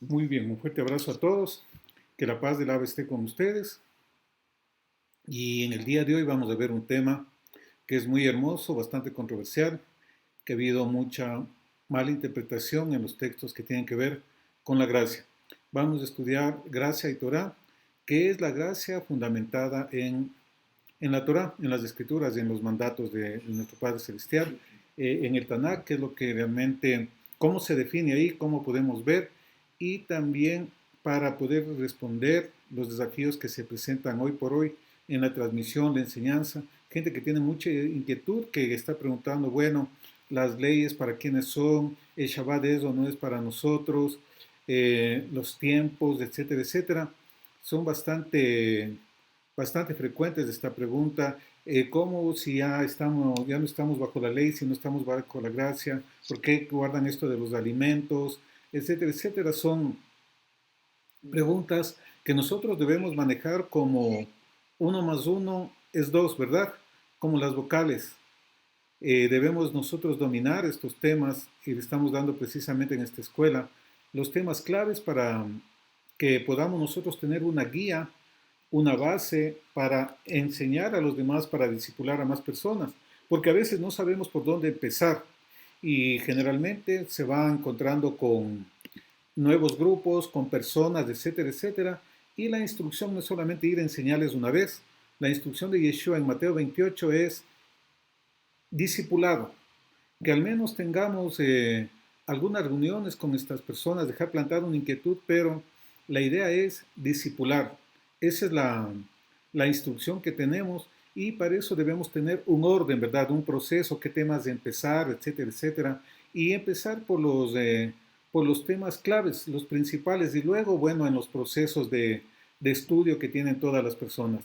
Muy bien, un fuerte abrazo a todos. Que la paz del Abba esté con ustedes. Y en el día de hoy vamos a ver un tema que es muy hermoso, bastante controversial, que ha habido mucha mala interpretación en los textos que tienen que ver con la gracia. Vamos a estudiar gracia y Torah, que es la gracia fundamentada en la Torah, en las escrituras, en los mandatos de nuestro Padre Celestial, en el Tanakh, que es lo que realmente, cómo se define ahí, cómo podemos ver, y también para poder responder los desafíos que se presentan hoy por hoy en la transmisión, la enseñanza, gente que tiene mucha inquietud, que está preguntando, bueno, las leyes para quiénes son, el Shabbat es o no es para nosotros, los tiempos, etcétera, etcétera, son bastante frecuentes esta pregunta. ¿Cómo si ya no estamos bajo la ley, si no estamos bajo la gracia? ¿Por qué guardan esto de los alimentos? Etcétera, etcétera. Son preguntas que nosotros debemos manejar como uno más uno es dos, ¿verdad? Como las vocales. Debemos nosotros dominar estos temas y le estamos dando precisamente en esta escuela los temas claves para que podamos nosotros tener una guía, una base para enseñar a los demás, para discipular a más personas, porque a veces no sabemos por dónde empezar y generalmente se va encontrando con nuevos grupos, con personas, etcétera, etcétera, y la instrucción no es solamente ir a enseñarles una vez, la instrucción de Yeshua en Mateo 28 es discipulado, que al menos tengamos algunas reuniones con estas personas, dejar plantar una inquietud, pero la idea es discipular. Esa es la instrucción que tenemos y para eso debemos tener un orden, ¿verdad? Un proceso, qué temas de empezar, etcétera, etcétera. Y empezar por los temas claves, los principales, y luego, bueno, en los procesos de estudio que tienen todas las personas.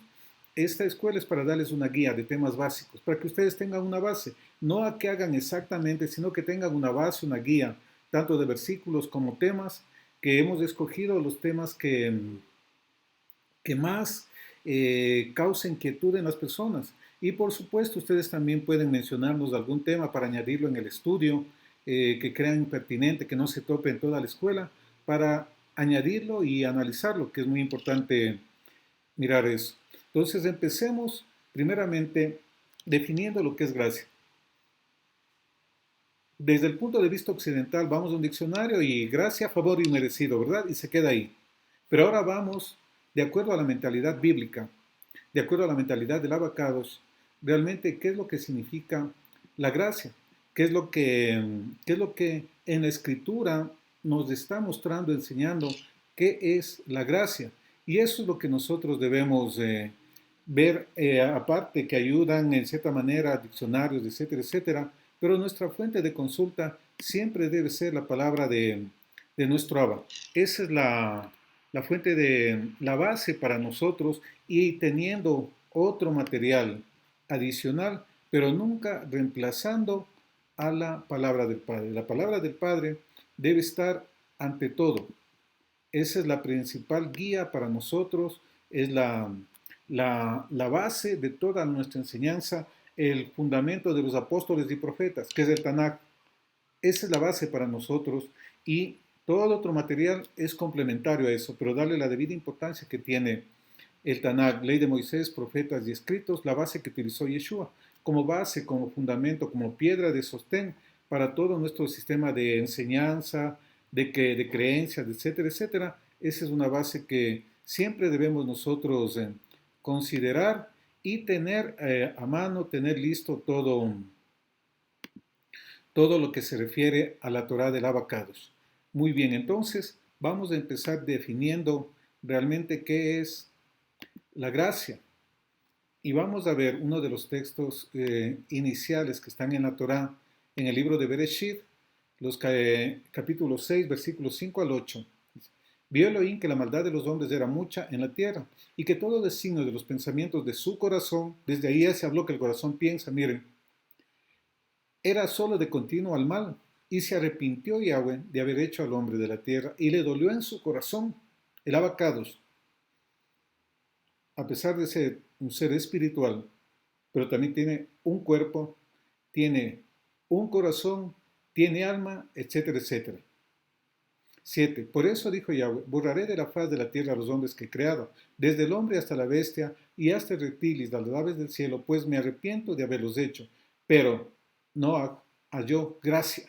Esta escuela es para darles una guía de temas básicos, para que ustedes tengan una base, no a que hagan exactamente, sino que tengan una base, una guía, tanto de versículos como temas, que hemos escogido los temas que más causa inquietud en las personas. Y por supuesto, ustedes también pueden mencionarnos algún tema para añadirlo en el estudio, que crean pertinente, que no se tope en toda la escuela, para añadirlo y analizarlo, que es muy importante mirar eso. Entonces empecemos primeramente definiendo lo que es gracia. Desde el punto de vista occidental vamos a un diccionario y gracia, favor y merecido, ¿verdad? Y se queda ahí. Pero ahora vamos, de acuerdo a la mentalidad bíblica, de acuerdo a la mentalidad del abacados, realmente qué es lo que significa la gracia, qué es lo que en la escritura nos está mostrando, enseñando qué es la gracia. Y eso es lo que nosotros debemos ver, aparte que ayudan en cierta manera diccionarios, etcétera, etcétera, pero nuestra fuente de consulta siempre debe ser la palabra de nuestro Abba. Esa es la fuente de la base para nosotros y teniendo otro material adicional, pero nunca reemplazando a la palabra del Padre. La palabra del Padre debe estar ante todo. Esa es la principal guía para nosotros, es la base de toda nuestra enseñanza, el fundamento de los apóstoles y profetas, que es el Tanakh. Esa es la base para nosotros y todo el otro material es complementario a eso, pero darle la debida importancia que tiene el Tanakh, ley de Moisés, profetas y escritos, la base que utilizó Yeshua, como base, como fundamento, como piedra de sostén para todo nuestro sistema de enseñanza, de creencias, etcétera, etcétera. Esa es una base que siempre debemos nosotros considerar y tener a mano, tener listo todo lo que se refiere a la Torá del Abacados. Muy bien, entonces vamos a empezar definiendo realmente qué es la gracia. Y vamos a ver uno de los textos iniciales que están en la Torá, en el libro de Bereshit, capítulo 6, versículos 5 al 8. Vio Elohim que la maldad de los hombres era mucha en la tierra y que todo designio de los pensamientos de su corazón, desde ahí ya se habló que el corazón piensa, miren, era solo de continuo al mal, y se arrepintió Yahweh de haber hecho al hombre de la tierra, y le dolió en su corazón el abacados, a pesar de ser un ser espiritual, pero también tiene un cuerpo, tiene un corazón, tiene alma, etcétera, etcétera. 7. Por eso dijo Yahweh, borraré de la faz de la tierra a los hombres que he creado, desde el hombre hasta la bestia y hasta el reptil y las aves del cielo, pues me arrepiento de haberlos hecho. Pero Noah halló gracia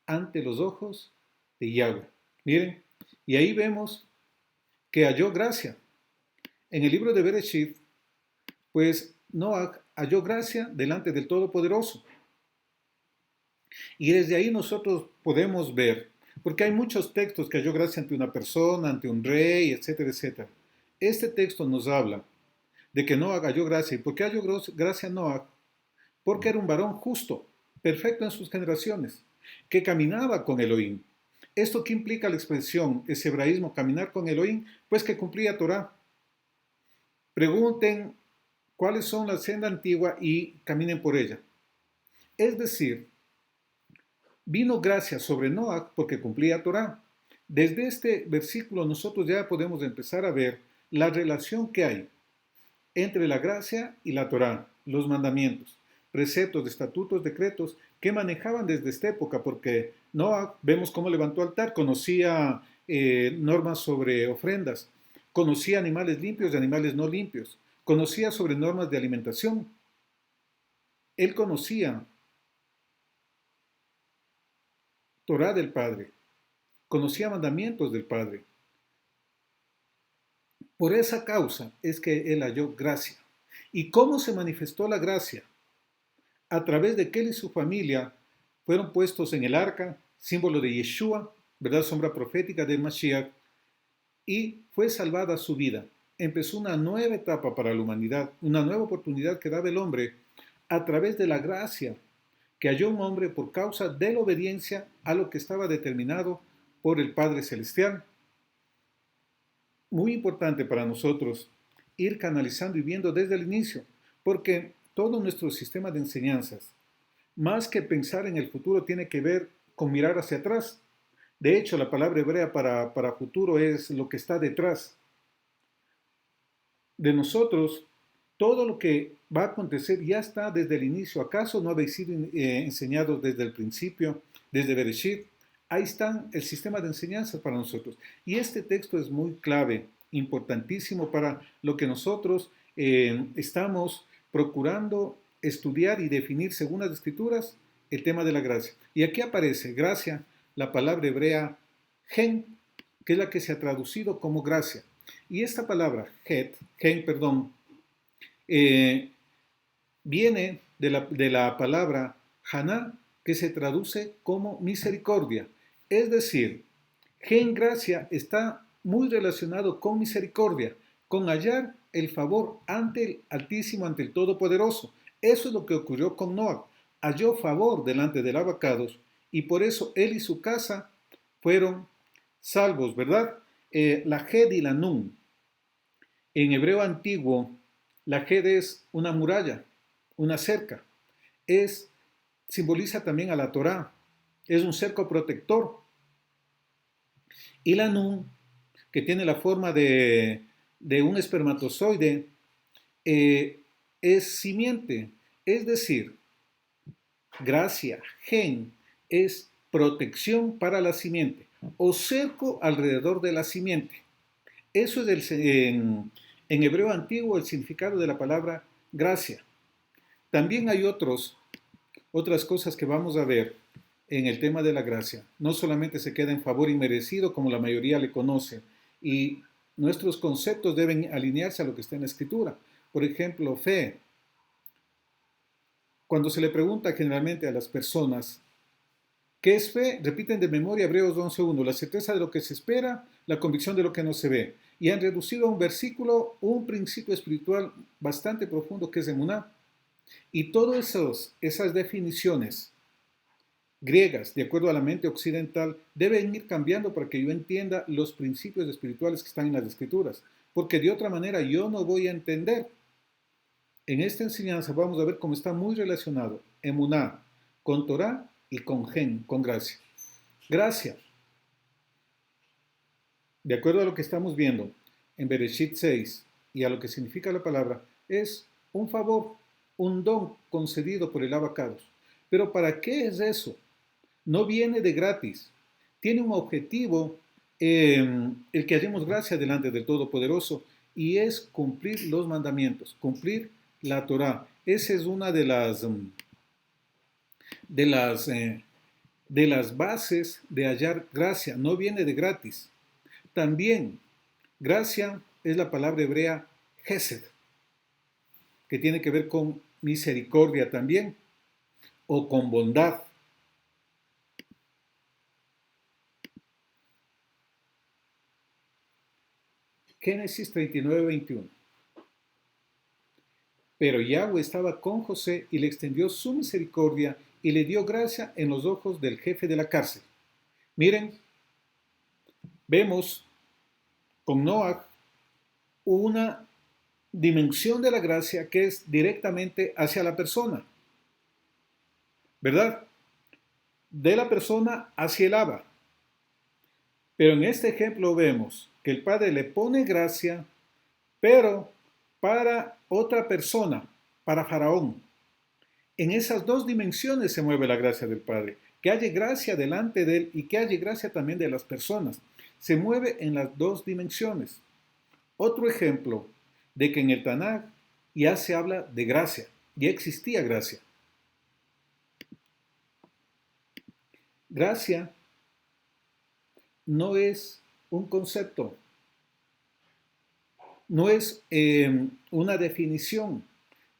ante los ojos de Yahweh. Miren, y ahí vemos que halló gracia. En el libro de Bereshit, pues Noah halló gracia delante del Todopoderoso. Y desde ahí nosotros podemos ver, porque hay muchos textos que halló gracia ante una persona, ante un rey, etcétera, etcétera. Este texto nos habla de que Noah halló gracia. ¿Y por qué halló gracia Noah? Porque era un varón justo, perfecto en sus generaciones, que caminaba con Elohim. ¿Esto qué implica la expresión, ese hebraísmo, caminar con Elohim? Pues que cumplía Torah. Pregunten cuáles son la senda antigua y caminen por ella. Es decir, vino gracia sobre Noah porque cumplía Torah. Desde este versículo nosotros ya podemos empezar a ver la relación que hay entre la gracia y la Torah, los mandamientos, preceptos, estatutos, decretos que manejaban desde esta época, porque Noah, vemos cómo levantó altar, conocía normas sobre ofrendas, conocía animales limpios y animales no limpios, conocía sobre normas de alimentación. Él conocía Torah del Padre, conocía mandamientos del Padre. Por esa causa es que él halló gracia. ¿Y cómo se manifestó la gracia? A través de que él y su familia fueron puestos en el arca, símbolo de Yeshua, verdad, sombra profética de Mashiach, y fue salvada su vida. Empezó una nueva etapa para la humanidad, una nueva oportunidad que daba el hombre a través de la gracia que halló un hombre por causa de la obediencia a lo que estaba determinado por el Padre Celestial. Muy importante para nosotros ir canalizando y viendo desde el inicio, porque todo nuestro sistema de enseñanzas, más que pensar en el futuro, tiene que ver con mirar hacia atrás. De hecho, la palabra hebrea para futuro es lo que está detrás de nosotros. Todo lo que va a acontecer ya está desde el inicio. ¿Acaso no habéis sido enseñados desde el principio, desde Bereshit? Ahí está el sistema de enseñanzas para nosotros. Y este texto es muy clave, importantísimo para lo que nosotros estamos procurando estudiar y definir según las Escrituras el tema de la gracia. Y aquí aparece gracia, la palabra hebrea gen, que es la que se ha traducido como gracia. Y esta palabra, gen, viene de la palabra haná, que se traduce como misericordia. Es decir, gen gracia está muy relacionado con misericordia, con hallar el favor ante el Altísimo, ante el Todopoderoso. Eso es lo que ocurrió con Noah. Halló favor delante del abacados y por eso él y su casa fueron salvos, ¿verdad? La Ged y la Nun. En hebreo antiguo, la Ged es una muralla, una cerca. Simboliza también a la Torá. Es un cerco protector. Y la Nun, que tiene la forma de un espermatozoide, es simiente. Es decir, gracia, gen, es protección para la simiente o cerco alrededor de la simiente. Eso es en hebreo antiguo el significado de la palabra gracia. También hay otras cosas que vamos a ver en el tema de la gracia. No solamente se queda en favor inmerecido como la mayoría le conoce, y nuestros conceptos deben alinearse a lo que está en la Escritura. Por ejemplo, fe. Cuando se le pregunta generalmente a las personas, ¿qué es fe? Repiten de memoria Hebreos 11.1, la certeza de lo que se espera, la convicción de lo que no se ve. Y han reducido a un versículo un principio espiritual bastante profundo que es emuná. Y todas esas definiciones griegas, de acuerdo a la mente occidental, deben ir cambiando para que yo entienda los principios espirituales que están en las Escrituras. Porque de otra manera yo no voy a entender. En esta enseñanza vamos a ver cómo está muy relacionado emuná con Torah y con gen, con gracia. Gracia, de acuerdo a lo que estamos viendo en Bereshit 6 y a lo que significa la palabra, es un favor, un don concedido por el abacados. Pero ¿para qué es eso? No viene de gratis. tiene un objetivo, el que hallemos gracia delante del Todopoderoso, y es cumplir los mandamientos, cumplir la Torá. Esa es una de las, eh, de las bases de hallar gracia, no viene de gratis. También, gracia es la palabra hebrea Hesed, que tiene que ver con misericordia también, o con bondad. Génesis 39:21. Pero Yahweh estaba con José y le extendió su misericordia y le dio gracia en los ojos del jefe de la cárcel. Miren, vemos con Noah una dimensión de la gracia que es directamente hacia la persona, ¿verdad? De la persona hacia el Abba. Pero en este ejemplo vemos que el Padre le pone gracia, pero para otra persona, para Faraón. En esas dos dimensiones se mueve la gracia del Padre. Que haya gracia delante de él y que haya gracia también de las personas. Se mueve en las dos dimensiones. Otro ejemplo de que en el Tanaj ya se habla de gracia, ya existía gracia. Gracia no es un concepto, no es una definición,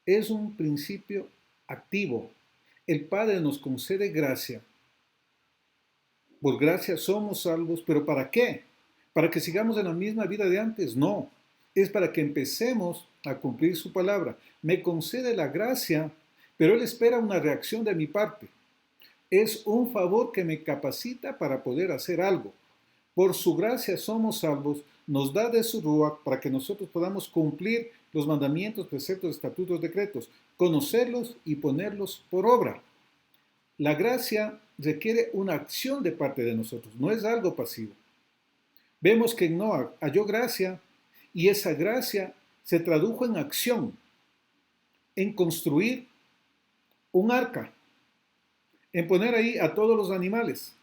es un principio activo. El Padre nos concede gracia. Por gracia somos salvos, pero ¿para qué? ¿Para que sigamos en la misma vida de antes? No, es para que empecemos a cumplir su palabra. Me concede la gracia, pero Él espera una reacción de mi parte. Es un favor que me capacita para poder hacer algo. Por su gracia somos salvos, nos da de su Ruach para que nosotros podamos cumplir los mandamientos, preceptos, estatutos, decretos, conocerlos y ponerlos por obra. La gracia requiere una acción de parte de nosotros, no es algo pasivo. Vemos que en Noah halló gracia y esa gracia se tradujo en acción, en construir un arca, en poner ahí a todos los animales,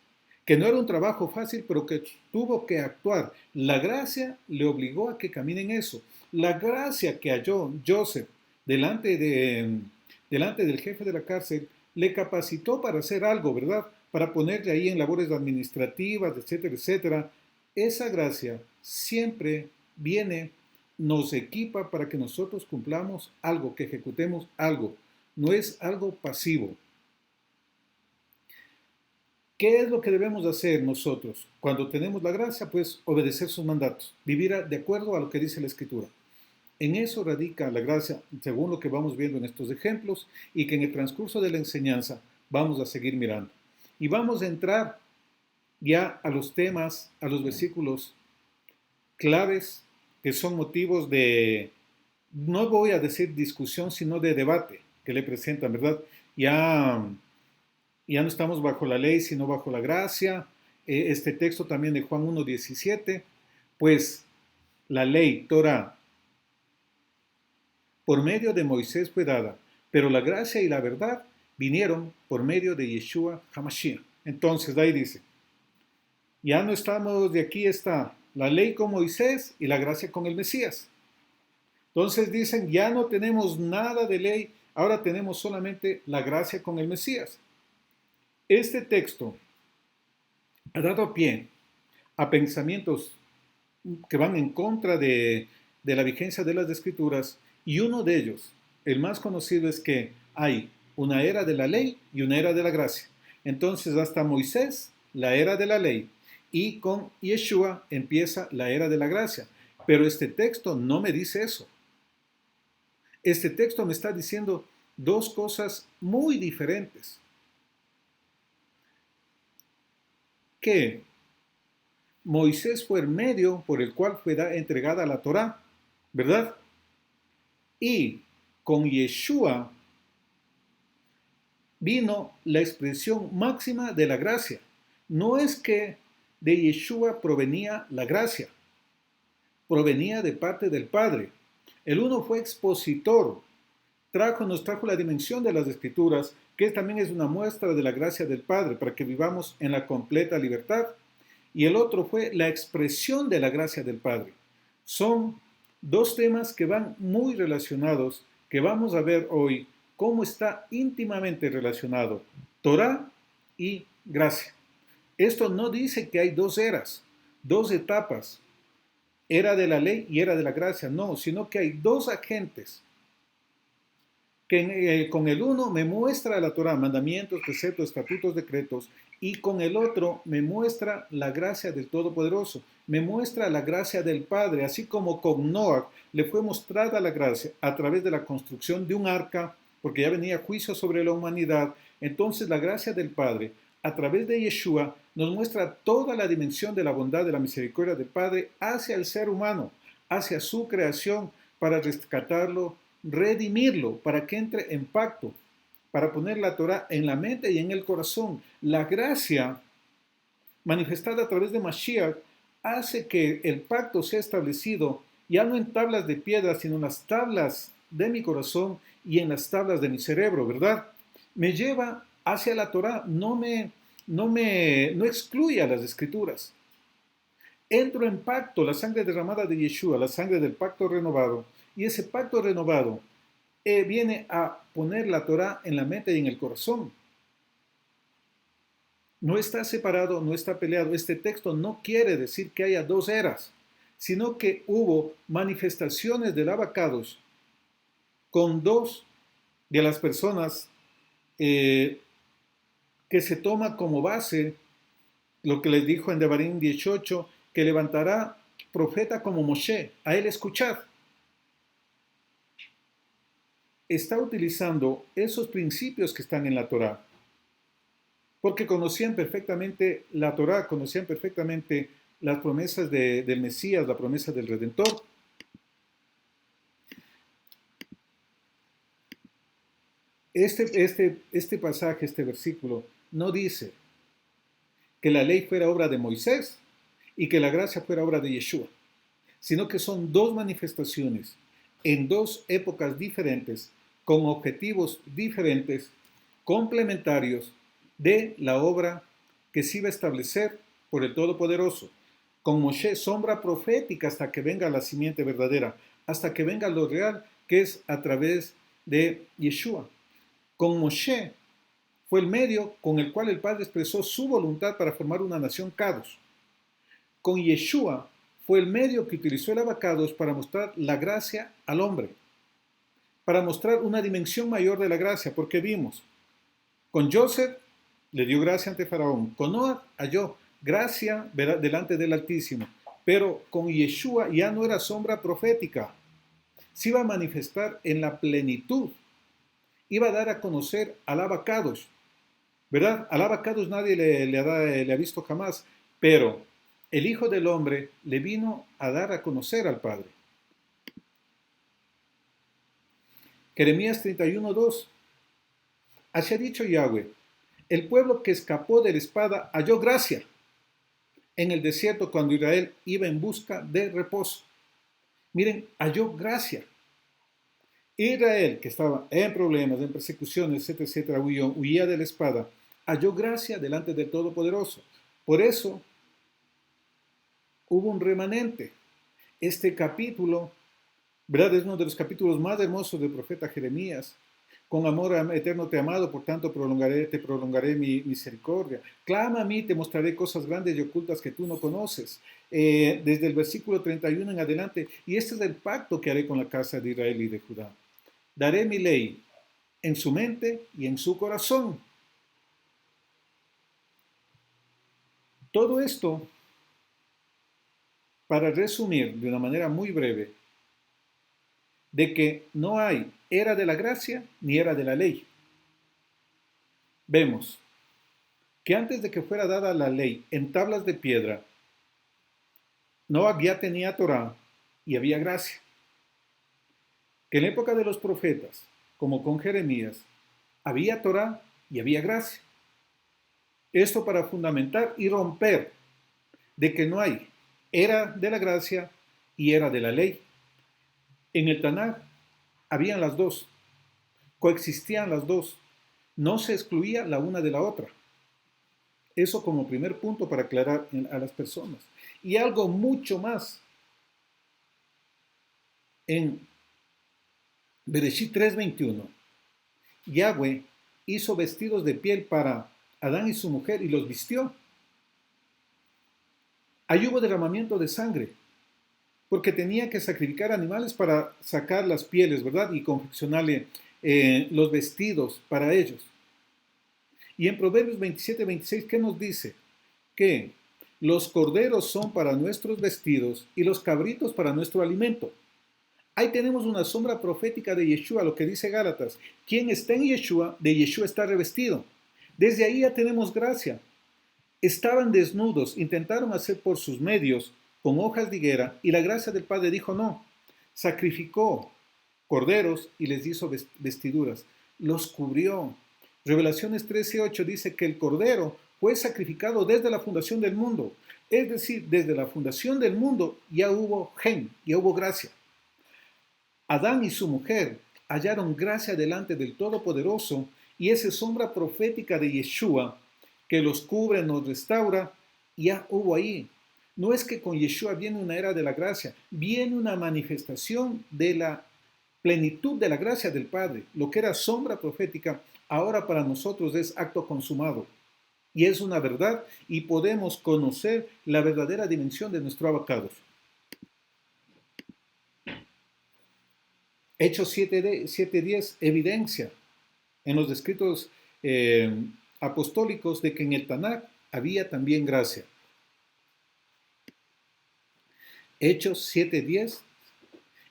que no era un trabajo fácil, pero que tuvo que actuar. La gracia le obligó a que camine en eso. La gracia que halló Joseph delante del jefe de la cárcel le capacitó para hacer algo, ¿verdad? Para ponerle ahí en labores administrativas, etcétera, etcétera. Esa gracia siempre viene, nos equipa para que nosotros cumplamos algo, que ejecutemos algo. No es algo pasivo. ¿Qué es lo que debemos hacer nosotros cuando tenemos la gracia? Pues obedecer sus mandatos, vivir de acuerdo a lo que dice la Escritura. En eso radica la gracia, según lo que vamos viendo en estos ejemplos y que en el transcurso de la enseñanza vamos a seguir mirando. Y vamos a entrar ya a los temas, a los versículos claves que son motivos de, no voy a decir discusión, sino de debate que le presentan, ¿verdad? Ya no estamos bajo la ley, sino bajo la gracia. Este texto también de Juan 1:17, pues la ley, Torah, por medio de Moisés fue dada, pero la gracia y la verdad vinieron por medio de Yeshua HaMashiach. Entonces, ahí dice, ya no estamos, de aquí está la ley con Moisés y la gracia con el Mesías. Entonces dicen, ya no tenemos nada de ley, ahora tenemos solamente la gracia con el Mesías. Este texto ha dado pie a pensamientos que van en contra de la vigencia de las Escrituras, y uno de ellos, el más conocido, es que hay una era de la ley y una era de la gracia. Entonces, hasta Moisés, la era de la ley, y con Yeshua empieza la era de la gracia. Pero este texto no me dice eso. Este texto me está diciendo dos cosas muy diferentes. Que Moisés fue el medio por el cual fue entregada la Torá, ¿verdad? Y con Yeshua vino la expresión máxima de la gracia. No es que de Yeshua provenía la gracia, provenía de parte del Padre. El uno fue expositor, nos trajo la dimensión de las Escrituras, que también es una muestra de la gracia del Padre, para que vivamos en la completa libertad. y el otro fue la expresión de la gracia del Padre. Son dos temas que van muy relacionados, que vamos a ver hoy cómo está íntimamente relacionado Torah y gracia. Esto no dice que hay dos eras, dos etapas, era de la ley y era de la gracia, no, sino que hay dos agentes que con el uno me muestra la Torah, mandamientos, preceptos, estatutos, decretos, y con el otro me muestra la gracia del Todopoderoso, me muestra la gracia del Padre, así como con Noah le fue mostrada la gracia a través de la construcción de un arca, porque ya venía juicio sobre la humanidad. Entonces la gracia del Padre a través de Yeshua nos muestra toda la dimensión de la bondad, de la misericordia del Padre hacia el ser humano, hacia su creación, para rescatarlo, redimirlo, para que entre en pacto, para poner la Torah en la mente y en el corazón. La gracia manifestada a través de Mashiach hace que el pacto sea establecido ya no en tablas de piedra, sino en las tablas de mi corazón y en las tablas de mi cerebro, ¿verdad? Me lleva hacia la Torah, no excluye a las escrituras. Entro en pacto, la sangre derramada de Yeshua, la sangre del pacto renovado, y ese pacto renovado viene a poner la Torah en la mente y en el corazón. No está separado, no está peleado. Este texto no quiere decir que haya dos eras, sino que hubo manifestaciones del abacados con dos de las personas que se toma como base lo que les dijo en Devarim 18, que levantará profeta como Moshe, a él escuchad. Está utilizando esos principios que están en la Torá, porque conocían perfectamente la Torá, conocían perfectamente las promesas del Mesías, la promesa del Redentor. Este pasaje, este versículo, no dice que la ley fuera obra de Moisés y que la gracia fuera obra de Yeshua, sino que son dos manifestaciones en dos épocas diferentes, con objetivos diferentes, complementarios de la obra que se iba a establecer por el Todopoderoso. Con Moshe, sombra profética hasta que venga la simiente verdadera, hasta que venga lo real, que es a través de Yeshua. Con Moshe fue el medio con el cual el Padre expresó su voluntad para formar una nación Kadosh. Con Yeshua fue el medio que utilizó el Abacados para mostrar la gracia al hombre, para mostrar una dimensión mayor de la gracia, porque vimos, con Joseph le dio gracia ante Faraón, con Noah halló gracia delante del Altísimo, pero con Yeshua ya no era sombra profética, se iba a manifestar en la plenitud, iba a dar a conocer al Abacados, ¿verdad? Al Abacados nadie le ha visto jamás, pero el Hijo del Hombre le vino a dar a conocer al Padre. Jeremías 31:2. Así ha dicho Yahweh, el pueblo que escapó de la espada halló gracia en el desierto cuando Israel iba en busca de reposo. Miren, halló gracia. Israel, que estaba en problemas, en persecuciones, etcétera, etcétera, huía de la espada, halló gracia delante del Todopoderoso. Por eso hubo un remanente. Este capítulo, ¿verdad? Es uno de los capítulos más hermosos del profeta Jeremías. Con amor eterno te he amado, por tanto te prolongaré mi misericordia. Clama a mí, te mostraré cosas grandes y ocultas que tú no conoces. Desde el versículo 31 en adelante, y este es el pacto que haré con la casa de Israel y de Judá. Daré mi ley en su mente y en su corazón. Todo esto, para resumir de una manera muy breve, de que no hay era de la gracia ni era de la ley. Vemos que antes de que fuera dada la ley en tablas de piedra, Noah ya tenía Torah y había gracia. Que en la época de los profetas, como con Jeremías, había Torah y había gracia. Esto para fundamentar y romper de que no hay era de la gracia y era de la ley. En el Tanaj habían las dos, coexistían las dos, no se excluía la una de la otra. Eso como primer punto para aclarar a las personas. Y algo mucho más. En Bereshit 3:21, Yahweh hizo vestidos de piel para Adán y su mujer y los vistió. Ahí hubo derramamiento de sangre, porque tenía que sacrificar animales para sacar las pieles, ¿verdad? Y confeccionarle los vestidos para ellos. Y en Proverbios 27:26, ¿qué nos dice? Que los corderos son para nuestros vestidos y los cabritos para nuestro alimento. Ahí tenemos una sombra profética de Yeshua, lo que dice Gálatas. Quien está en Yeshua, de Yeshua está revestido. Desde ahí ya tenemos gracia. Estaban desnudos, intentaron hacer por sus medios con hojas de higuera y la gracia del Padre dijo no. Sacrificó corderos y les hizo vestiduras. Los cubrió. Revelaciones 13:8 dice que el cordero fue sacrificado desde la fundación del mundo. Es decir, desde la fundación del mundo ya hubo gen, ya hubo gracia. Adán y su mujer hallaron gracia delante del Todopoderoso y esa sombra profética de Yeshua que los cubre, nos restaura, ya hubo ahí. No es que con Yeshua viene una era de la gracia, viene una manifestación de la plenitud de la gracia del Padre. Lo que era sombra profética, ahora para nosotros es acto consumado. Y es una verdad y podemos conocer la verdadera dimensión de nuestro abacados. Hechos 7:10 evidencia en los escritos apostólicos de que en el Tanakh había también gracia. Hechos 7:10,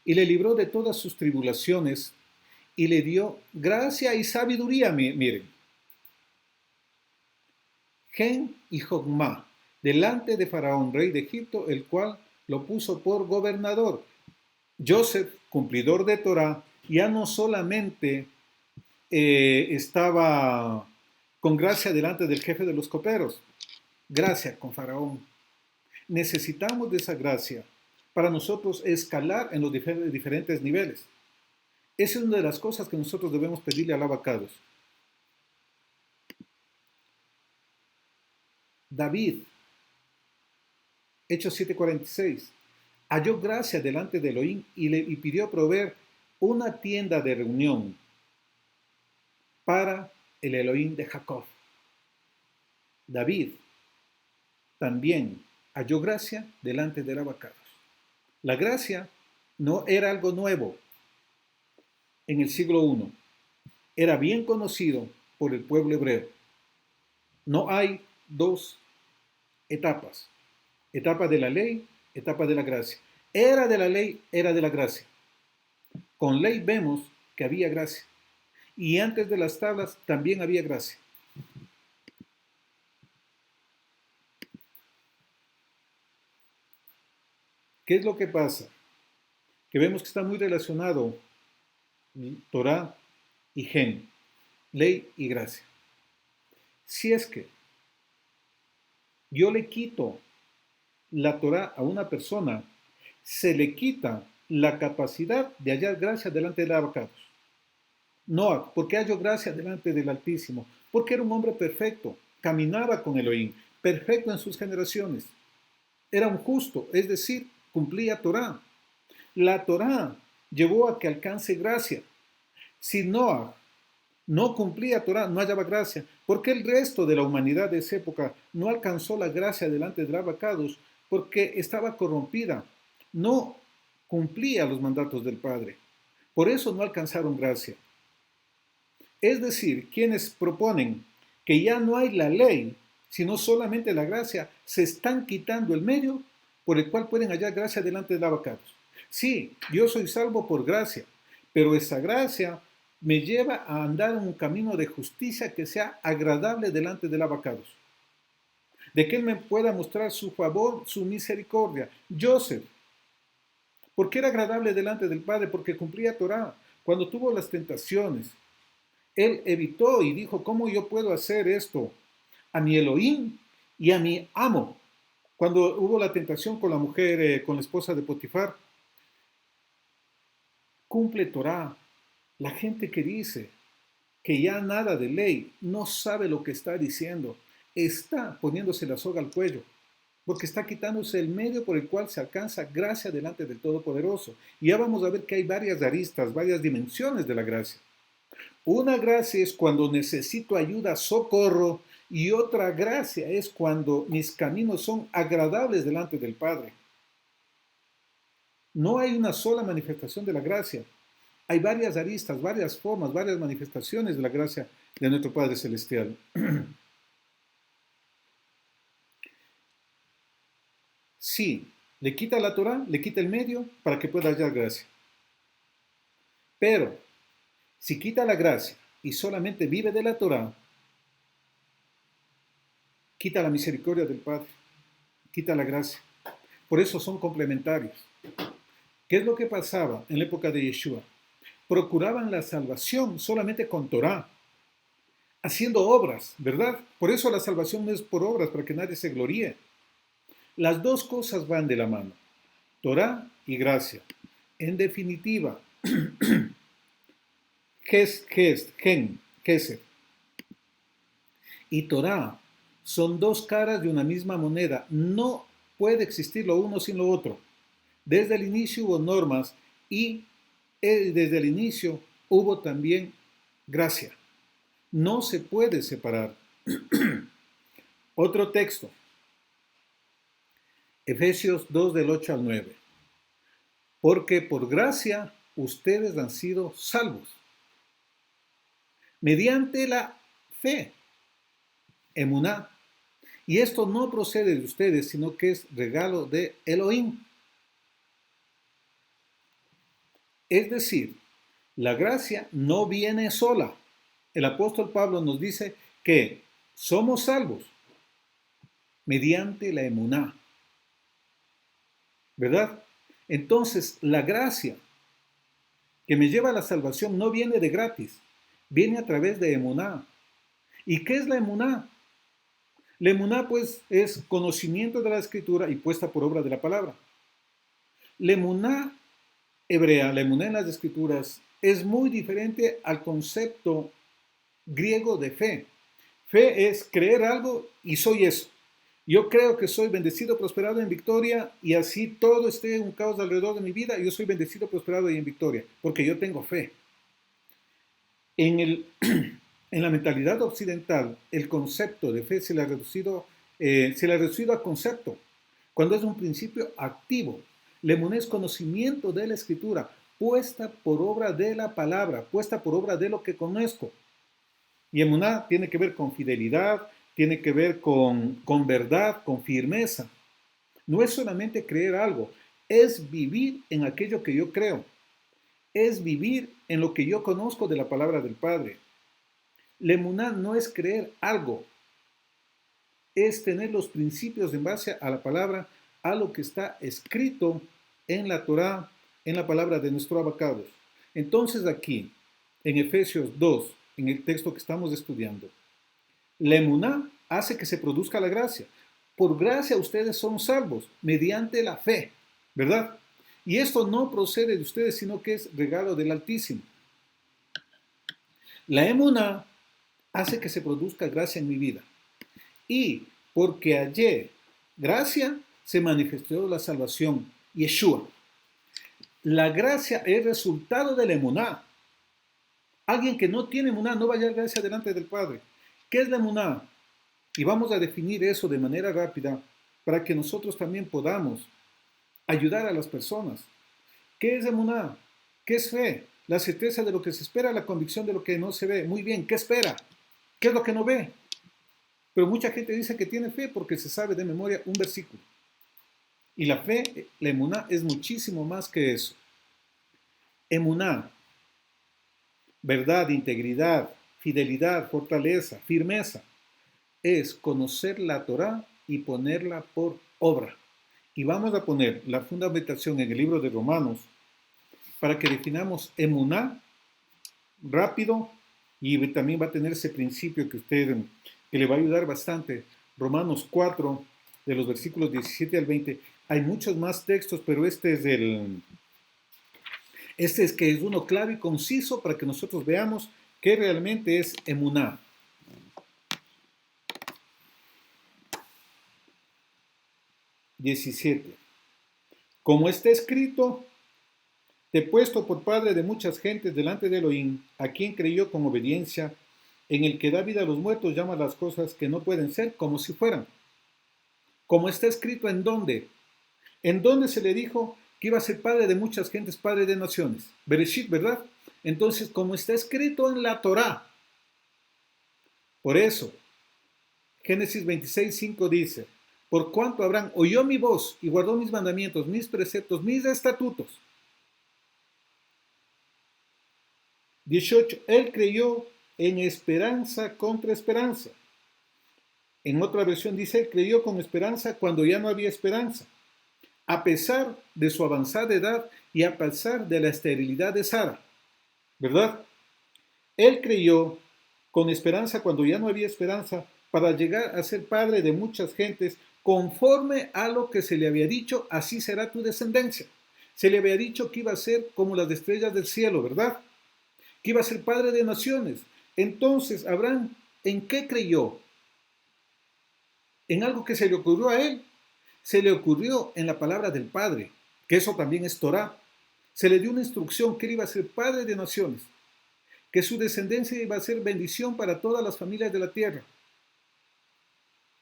y le libró de todas sus tribulaciones y le dio gracia y sabiduría, miren, Gen y Jogma, delante de Faraón, rey de Egipto, el cual lo puso por gobernador. Joseph, cumplidor de Torah, ya no solamente estaba con gracia delante del jefe de los coperos, gracia con Faraón. Necesitamos de esa gracia para nosotros escalar en los diferentes niveles. Esa es una de las cosas que nosotros debemos pedirle al abacados. David, Hechos 7:46, halló gracia delante de Elohim y pidió proveer una tienda de reunión para el Elohim de Jacob. David también halló gracia delante del abacados. La gracia no era algo nuevo en el siglo I. Era bien conocido por el pueblo hebreo. No hay dos etapas. Etapa de la ley, etapa de la gracia. Era de la ley, era de la gracia. Con ley vemos que había gracia. Y antes de las tablas también había gracia. ¿Qué es lo que pasa? Que vemos que está muy relacionado Torah y Gen, ley y gracia. Si es que yo le quito la Torah a una persona, se le quita la capacidad de hallar gracia delante del abacados. No, porque halló gracia delante del Altísimo, porque era un hombre perfecto, caminaba con Elohim, perfecto en sus generaciones. Era un justo, es decir, cumplía Torah. La Torah llevó a que alcance gracia. Si Noah no cumplía Torah, no hallaba gracia. ¿Por qué el resto de la humanidad de esa época no alcanzó la gracia delante del abacados? Porque estaba corrompida, no cumplía los mandatos del Padre. Por eso no alcanzaron gracia. Es decir, quienes proponen que ya no hay la ley, sino solamente la gracia, se están quitando el medio por el cual pueden hallar gracia delante del abacados. Sí, yo soy salvo por gracia, pero esa gracia me lleva a andar en un camino de justicia que sea agradable delante del abacados. De que Él me pueda mostrar su favor, su misericordia. Joseph, ¿por qué era agradable delante del Padre? Porque cumplía Torah. Cuando tuvo las tentaciones, Él evitó y dijo, ¿cómo yo puedo hacer esto a mi Elohim y a mi amo? Cuando hubo la tentación con la mujer, con la esposa de Potifar, cumple Torah. La gente que dice que ya nada de ley no sabe lo que está diciendo. está poniéndose la soga al cuello, porque está quitándose el medio por el cual se alcanza gracia delante del Todopoderoso. Y ya vamos a ver que hay varias aristas, varias dimensiones de la gracia. Una gracia es cuando necesito ayuda, socorro, y otra gracia es cuando mis caminos son agradables delante del Padre. No hay una sola manifestación de la gracia. Hay varias aristas, varias formas, varias manifestaciones de la gracia de nuestro Padre Celestial. Sí, le quita la Torah, le quita el medio para que pueda hallar gracia. Pero, si quita la gracia y solamente vive de la Torah, quita la misericordia del Padre, quita la gracia. Por eso son complementarios. ¿Qué es lo que pasaba en la época de Yeshua? Procuraban la salvación solamente con Torah, haciendo obras, ¿verdad? Por eso la salvación no es por obras, para que nadie se gloríe. Las dos cosas van de la mano, Torah y gracia. En definitiva, Gesed y Torah son dos caras de una misma moneda. No puede existir lo uno sin lo otro. Desde el inicio hubo normas y desde el inicio hubo también gracia. No se puede separar. Otro texto, Efesios 2 del 8 al 9. Porque por gracia ustedes han sido salvos, mediante la fe, emuná. Y esto no procede de ustedes, sino que es regalo de Elohim. Es decir, la gracia no viene sola. El apóstol Pablo nos dice que somos salvos mediante la emuná, ¿verdad? Entonces, la gracia que me lleva a la salvación no viene de gratis, viene a través de emuná. ¿Y qué es la emuná? La emuná, pues, es conocimiento de la Escritura y puesta por obra de la palabra. La emuná hebrea, la emuná en las Escrituras, es muy diferente al concepto griego de fe. Fe es creer algo y soy eso. Yo creo que soy bendecido, prosperado en victoria y así todo esté un caos alrededor de mi vida, yo soy bendecido, prosperado y en victoria, porque yo tengo fe. En la mentalidad occidental, el concepto de fe se le ha reducido a concepto, cuando es un principio activo. Lemon es conocimiento de la Escritura, puesta por obra de la palabra, puesta por obra de lo que conozco. Y emuná tiene que ver con fidelidad, tiene que ver con verdad, con firmeza. No es solamente creer algo, es vivir en aquello que yo creo. Es vivir en lo que yo conozco de la palabra del Padre. La emuná no es creer algo, es tener los principios en base a la palabra, a lo que está escrito en la Torá, en la palabra de nuestro Abacados. Entonces aquí, en Efesios 2, en el texto que estamos estudiando, la emuná hace que se produzca la gracia. Por gracia ustedes son salvos, mediante la fe, ¿verdad? Y esto no procede de ustedes, sino que es regalo del Altísimo. La emuná hace que se produzca gracia en mi vida. Y porque hallé gracia, se manifestó la salvación, Yeshua. La gracia es resultado de la emuná. Alguien que no tiene emuná no va a hallar gracia delante del Padre. ¿Qué es la emuná? Y vamos a definir eso de manera rápida para que nosotros también podamos ayudar a las personas. ¿Qué es emuná? ¿Qué es fe? La certeza de lo que se espera, la convicción de lo que no se ve. Muy bien, ¿qué espera? ¿Qué es lo que no ve? Pero mucha gente dice que tiene fe porque se sabe de memoria un versículo. Y la fe, la emuná, es muchísimo más que eso. Emuná, verdad, integridad, fidelidad, fortaleza, firmeza, es conocer la Torá y ponerla por obra. Y vamos a poner la fundamentación en el libro de Romanos para que definamos emuná rápido y también va a tener ese principio que le va a ayudar bastante. Romanos 4, de los versículos 17 al 20. Hay muchos más textos, pero este es que es uno claro y conciso para que nosotros veamos qué realmente es emuná. 17. Como está escrito, te he puesto por padre de muchas gentes delante de Elohim, a quien creyó con obediencia, en el que da vida a los muertos, llama las cosas que no pueden ser como si fueran. Como está escrito, ¿en dónde? ¿En dónde se le dijo que iba a ser padre de muchas gentes, padre de naciones? Bereshit, ¿verdad? Entonces, como está escrito en la Torá. Por eso, Génesis 26:5 dice, por cuanto Abraham oyó mi voz y guardó mis mandamientos, mis preceptos, mis estatutos. 18, él creyó en esperanza contra esperanza. En otra versión dice, creyó con esperanza cuando ya no había esperanza, a pesar de su avanzada edad y a pesar de la esterilidad de Sara, ¿verdad? Él creyó con esperanza cuando ya no había esperanza para llegar a ser padre de muchas gentes, conforme a lo que se le había dicho, así será tu descendencia. Se le había dicho que iba a ser como las estrellas del cielo, ¿verdad? Que iba a ser padre de naciones. Entonces, Abraham, ¿en qué creyó? En algo que se le ocurrió a él. Se le ocurrió en la palabra del Padre, que eso también es Torá. Se le dio una instrucción que él iba a ser padre de naciones, que su descendencia iba a ser bendición para todas las familias de la tierra.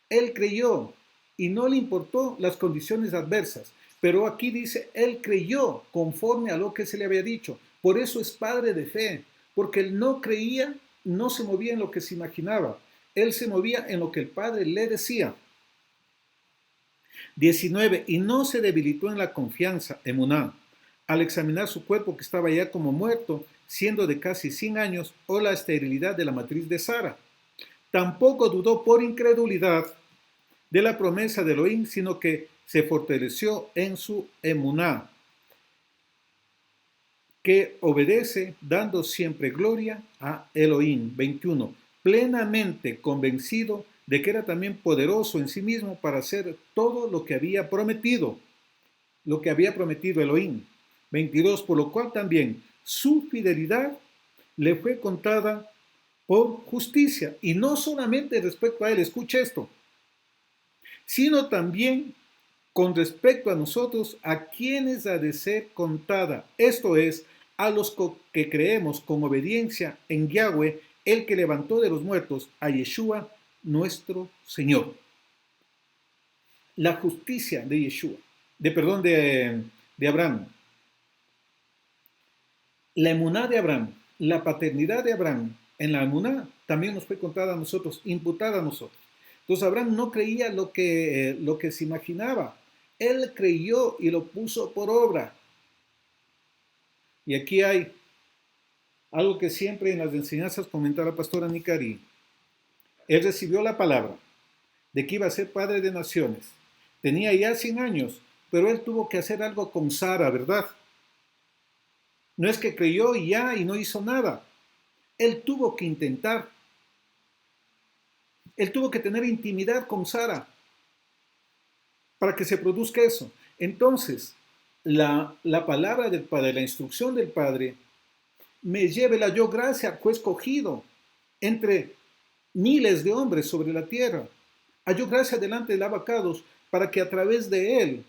Él creyó y no le importó las condiciones adversas, pero aquí dice, él creyó conforme a lo que se le había dicho. Por eso es padre de fe, porque él no creía, no se movía en lo que se imaginaba, él se movía en lo que el Padre le decía. 19. Y no se debilitó en la confianza, emuná, al examinar su cuerpo que estaba ya como muerto, siendo de casi 100 años, o la esterilidad de la matriz de Sara. Tampoco dudó por incredulidad de la promesa de Elohim, sino que se fortaleció en su emuná, que obedece dando siempre gloria a Elohim. 21. Plenamente convencido de que era también poderoso en sí mismo para hacer todo lo que había prometido Elohim. 22. Por lo cual también su fidelidad le fue contada por justicia. Y no solamente respecto a él, escucha esto, sino también con respecto a nosotros, a quienes ha de ser contada. Esto es, a los que creemos con obediencia en Yahweh, el que levantó de los muertos a Yeshua, nuestro Señor. La justicia de Yeshua, de Abraham. La emuná de Abraham, la paternidad de Abraham, en la emuná también nos fue contada a nosotros, imputada a nosotros. Entonces Abraham no creía lo que se imaginaba. Él creyó y lo puso por obra. Y aquí hay algo que siempre en las enseñanzas comentaba la pastora Nicari. Él recibió la palabra de que iba a ser padre de naciones. Tenía ya 100 años, pero él tuvo que hacer algo con Sara, ¿verdad? No es que creyó y ya y no hizo nada. Él tuvo que intentar. Él tuvo que tener intimidad con Sara para que se produzca eso. Entonces, la palabra del Padre, la instrucción del Padre, me llévela yo gracia, fue escogido entre miles de hombres sobre la tierra. Halló gracia delante del abacados para que a través de él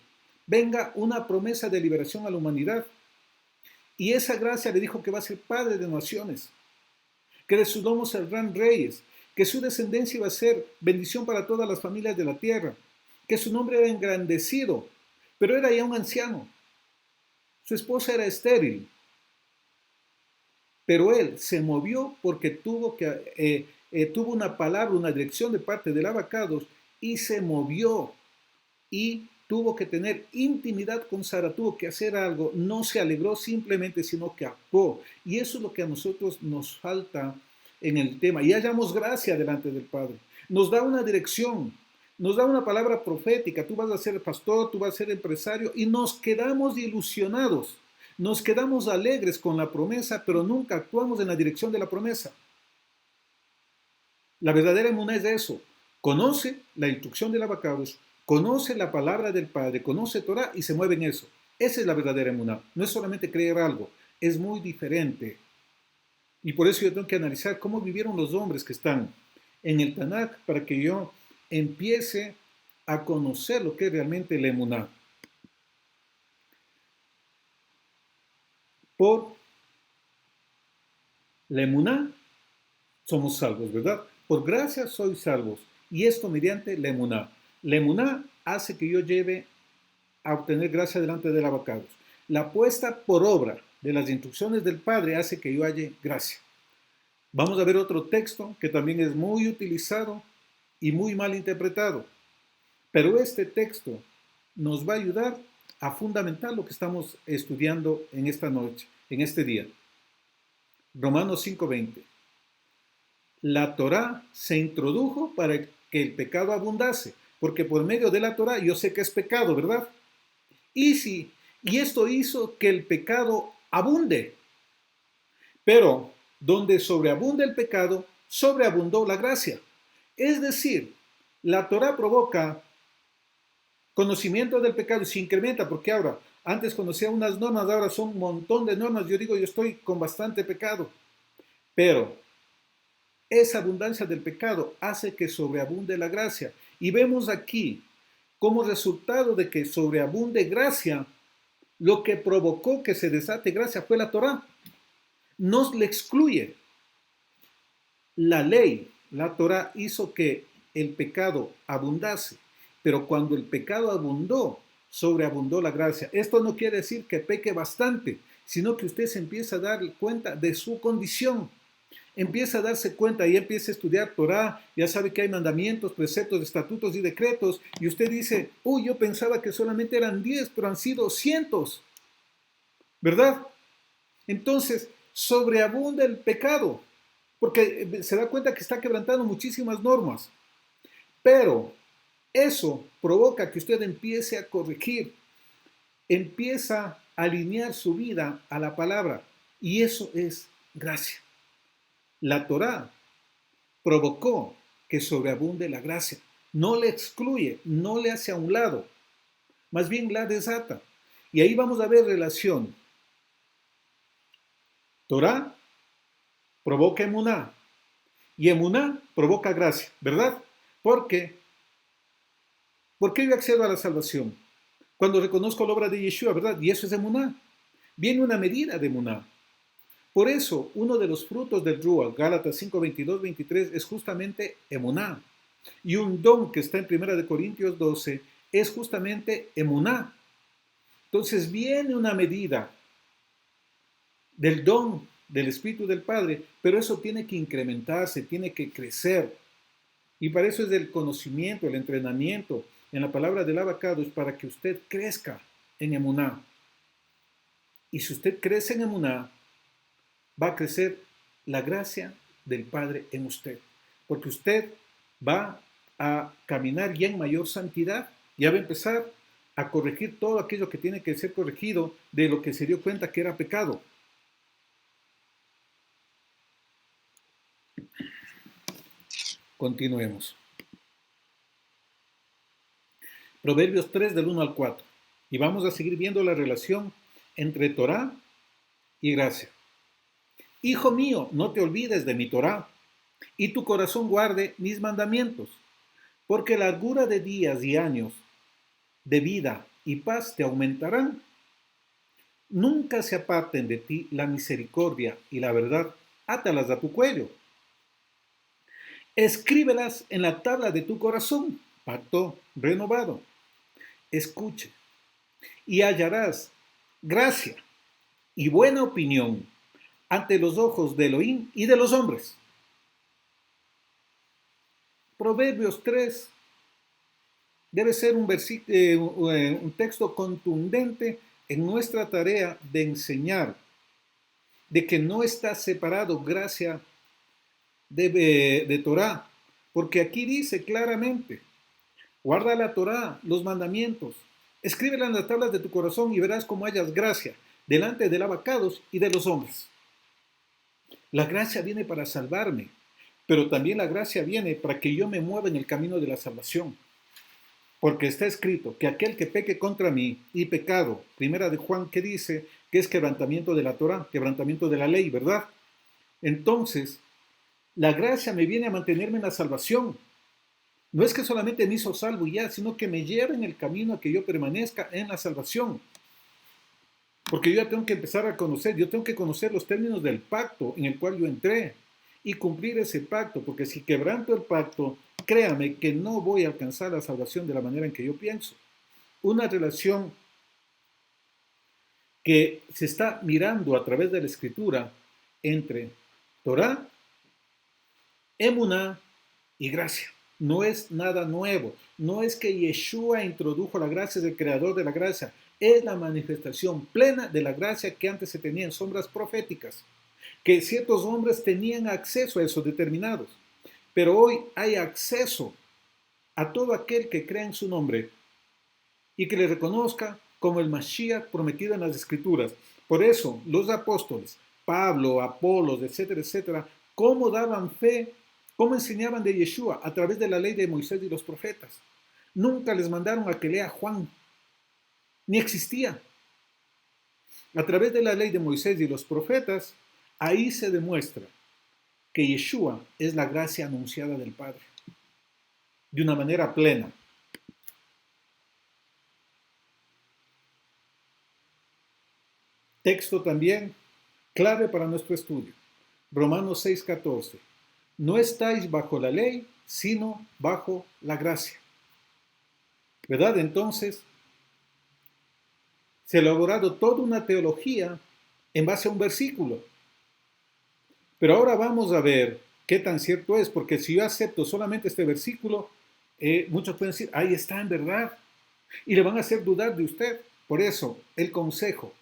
venga una promesa de liberación a la humanidad. Y esa gracia le dijo que va a ser padre de naciones, que de sus lomos saldrán reyes, que su descendencia iba a ser bendición para todas las familias de la tierra, que su nombre era engrandecido, pero era ya un anciano. Su esposa era estéril, pero él se movió porque tuvo una palabra, una dirección de parte del abacados y se movió y tuvo que tener intimidad con Sara, tuvo que hacer algo, no se alegró simplemente, sino que actuó. Y eso es lo que a nosotros nos falta en el tema. Y hallamos gracia delante del Padre. Nos da una dirección, nos da una palabra profética. Tú vas a ser pastor, tú vas a ser empresario y nos quedamos ilusionados. Nos quedamos alegres con la promesa, pero nunca actuamos en la dirección de la promesa. La verdadera emuná es eso. Conoce la instrucción del abacados, conoce la palabra del Padre, conoce Torah y se mueve en eso. Esa es la verdadera emuná. No es solamente creer algo, es muy diferente. Y por eso yo tengo que analizar cómo vivieron los hombres que están en el Tanakh para que yo empiece a conocer lo que es realmente la emuná. Por la emuná somos salvos, ¿verdad? Por gracia sois salvos. Y esto mediante la emuná. La emuná hace que yo lleve a obtener gracia delante del abacados. La puesta por obra de las instrucciones del Padre hace que yo halle gracia. Vamos a ver otro texto que también es muy utilizado y muy mal interpretado. Pero este texto nos va a ayudar a fundamentar lo que estamos estudiando en esta noche, en este día. Romanos 5:20. La Torá se introdujo para que el pecado abundase, porque por medio de la Torá yo sé que es pecado, ¿verdad? Y esto hizo que el pecado abunde. Pero donde sobreabunda el pecado, sobreabundó la gracia. Es decir, la Torá provoca conocimiento del pecado y se incrementa, porque ahora, antes conocía unas normas, ahora son un montón de normas. Yo digo, yo estoy con bastante pecado. Pero esa abundancia del pecado hace que sobreabunde la gracia. Y vemos aquí, como resultado de que sobreabunde gracia, lo que provocó que se desate gracia fue la Torá. Nos le excluye. La ley, la Torá, hizo que el pecado abundase, pero cuando el pecado abundó, sobreabundó la gracia. Esto no quiere decir que peque bastante, sino que usted se empieza a dar cuenta de su condición. Empieza a darse cuenta y empieza a estudiar Torá, ya sabe que hay mandamientos, preceptos, estatutos y decretos, y usted dice, uy, yo pensaba que solamente eran 10, pero han sido cientos, ¿verdad? Entonces, sobreabunda el pecado, porque se da cuenta que está quebrantando muchísimas normas, pero eso provoca que usted empiece a corregir, empieza a alinear su vida a la palabra, y eso es gracia. La Torá provocó que sobreabunde la gracia. No le excluye, no le hace a un lado, más bien la desata. Y ahí vamos a ver relación. Torá provoca emuná y emuná provoca gracia, ¿verdad? Porque ¿por qué yo accedo a la salvación? Cuando reconozco la obra de Yeshua, ¿verdad? Y eso es emuná. Viene una medida de emuná. Por eso, uno de los frutos del Ruach, Gálatas 5, 22, 23, es justamente emuná. Y un don que está en 1 Corintios 12 es justamente emuná. Entonces viene una medida del don del Espíritu del Padre, pero eso tiene que incrementarse, tiene que crecer. Y para eso es el conocimiento, el entrenamiento en la palabra del abacado, es para que usted crezca en emuná. Y si usted crece en emuná, va a crecer la gracia del Padre en usted, porque usted va a caminar ya en mayor santidad, ya va a empezar a corregir todo aquello que tiene que ser corregido de lo que se dio cuenta que era pecado. Continuemos. Proverbios 3 del 1 al 4. Y vamos a seguir viendo la relación entre Torá y gracia. Hijo mío, no te olvides de mi Torá, y tu corazón guarde mis mandamientos, porque largura de días y años de vida y paz te aumentarán. Nunca se aparten de ti la misericordia y la verdad, átalas a tu cuello. Escríbelas en la tabla de tu corazón, pacto renovado. Escuche, y hallarás gracia y buena opinión ante los ojos de Elohim y de los hombres. Proverbios 3 debe ser un texto contundente en nuestra tarea de enseñar, de que no está separado gracia de Torá, porque aquí dice claramente, guarda la Torá, los mandamientos, escríbela en las tablas de tu corazón y verás cómo hayas gracia delante del abacados y de los hombres. La gracia viene para salvarme, pero también la gracia viene para que yo me mueva en el camino de la salvación. Porque está escrito que aquel que peque contra mí y pecado, primera de Juan, que dice que es quebrantamiento de la Torá, quebrantamiento de la ley, ¿verdad? Entonces, la gracia me viene a mantenerme en la salvación. No es que solamente me hizo salvo y ya, sino que me lleva en el camino a que yo permanezca en la salvación. Porque yo ya tengo que empezar a conocer, yo tengo que conocer los términos del pacto en el cual yo entré y cumplir ese pacto, porque si quebranto el pacto, créame que no voy a alcanzar la salvación de la manera en que yo pienso. Una relación que se está mirando a través de la escritura entre Torah, Emuná y gracia. No es nada nuevo. No es que Yeshua introdujo la gracia, es el creador de la gracia. Es la manifestación plena de la gracia que antes se tenía en sombras proféticas. Que ciertos hombres tenían acceso a esos determinados. Pero hoy hay acceso a todo aquel que crea en su nombre y que le reconozca como el Mashiach prometido en las Escrituras. Por eso los apóstoles, Pablo, Apolos, etcétera, etcétera, cómo daban fe, cómo enseñaban de Yeshua a través de la ley de Moisés y los profetas. Nunca les mandaron a que lea Juan, ni existía. A través de la ley de Moisés y los profetas, ahí se demuestra que Yeshua es la gracia anunciada del Padre, de una manera plena. Texto también clave para nuestro estudio. Romanos 6:14. No estáis bajo la ley, sino bajo la gracia. ¿Verdad? Entonces, se ha elaborado toda una teología en base a un versículo. Pero ahora vamos a ver qué tan cierto es, porque si yo acepto solamente este versículo, muchos pueden decir, ahí está en verdad, y le van a hacer dudar de usted. Por eso, el consejo,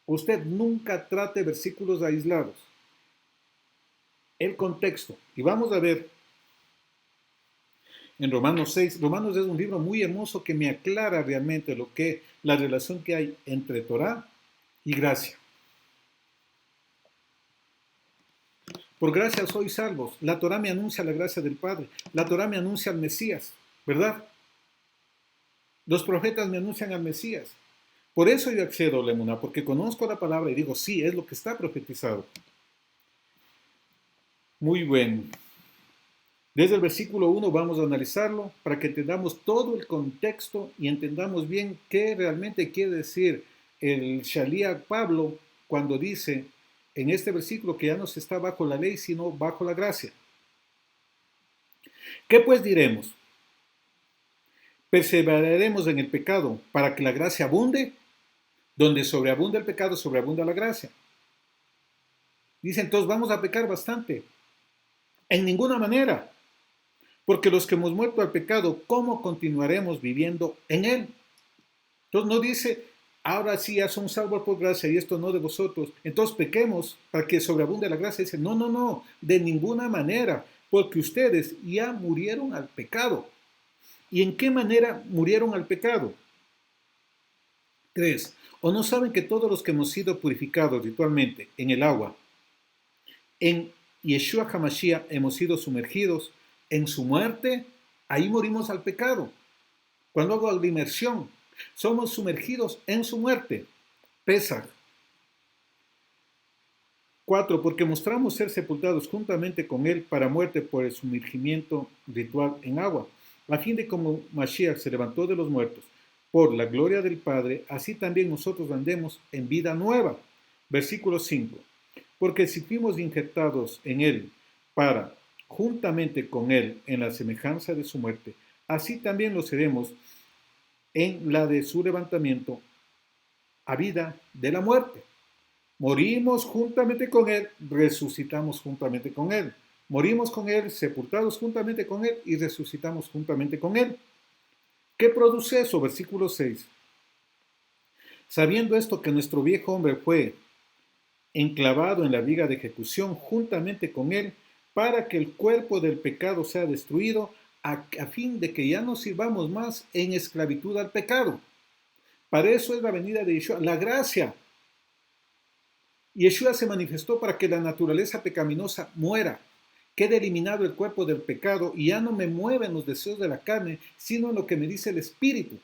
usted nunca trate versículos aislados. El contexto. Y vamos a ver en Romanos 6. Romanos es un libro muy hermoso que me aclara realmente lo que la relación que hay entre Torah y gracia. Por gracia sois salvos. La Torah me anuncia la gracia del Padre. La Torah me anuncia al Mesías, ¿verdad? Los profetas me anuncian al Mesías. Por eso yo accedo a la emuná, porque conozco la palabra y digo, sí, es lo que está profetizado. Muy bien. Desde el versículo 1 vamos a analizarlo para que entendamos todo el contexto y entendamos bien qué realmente quiere decir el Shaliach Pablo cuando dice en este versículo que ya no se está bajo la ley, sino bajo la gracia. ¿Qué pues diremos? ¿Perseveraremos en el pecado para que la gracia abunde? Donde sobreabunda el pecado, sobreabunda la gracia. Dice, entonces vamos a pecar bastante. En ninguna manera. Porque los que hemos muerto al pecado, ¿cómo continuaremos viviendo en él? Entonces no dice, ahora sí ya son salvos por gracia y esto no de vosotros. Entonces pequemos para que sobreabunde la gracia. Dice, no, no, no, de ninguna manera. Porque ustedes ya murieron al pecado. ¿Y en qué manera murieron al pecado? 3. ¿O no saben que todos los que hemos sido purificados ritualmente en el agua, en Yeshua HaMashiach hemos sido sumergidos en su muerte? Ahí morimos al pecado. Cuando hago la inmersión, somos sumergidos en su muerte. Pesaj. 4. Porque mostramos ser sepultados juntamente con él para muerte por el sumergimiento ritual en agua, a fin de como Mashiach se levantó de los muertos por la gloria del Padre, así también nosotros andemos en vida nueva. Versículo 5. Porque si fuimos injertados en él para, juntamente con él, en la semejanza de su muerte, así también lo seremos en la de su levantamiento a vida de la muerte. Morimos juntamente con él, resucitamos juntamente con él. Morimos con él, sepultados juntamente con él y resucitamos juntamente con él. ¿Qué produce eso? Versículo 6. Sabiendo esto que nuestro viejo hombre fue enclavado en la viga de ejecución juntamente con él, para que el cuerpo del pecado sea destruido, a fin de que ya no sirvamos más en esclavitud al pecado. Para eso es la venida de Yeshua, la gracia. Yeshua se manifestó para que la naturaleza pecaminosa muera, quede eliminado el cuerpo del pecado y ya no me mueven los deseos de la carne, sino en lo que me dice el Espíritu.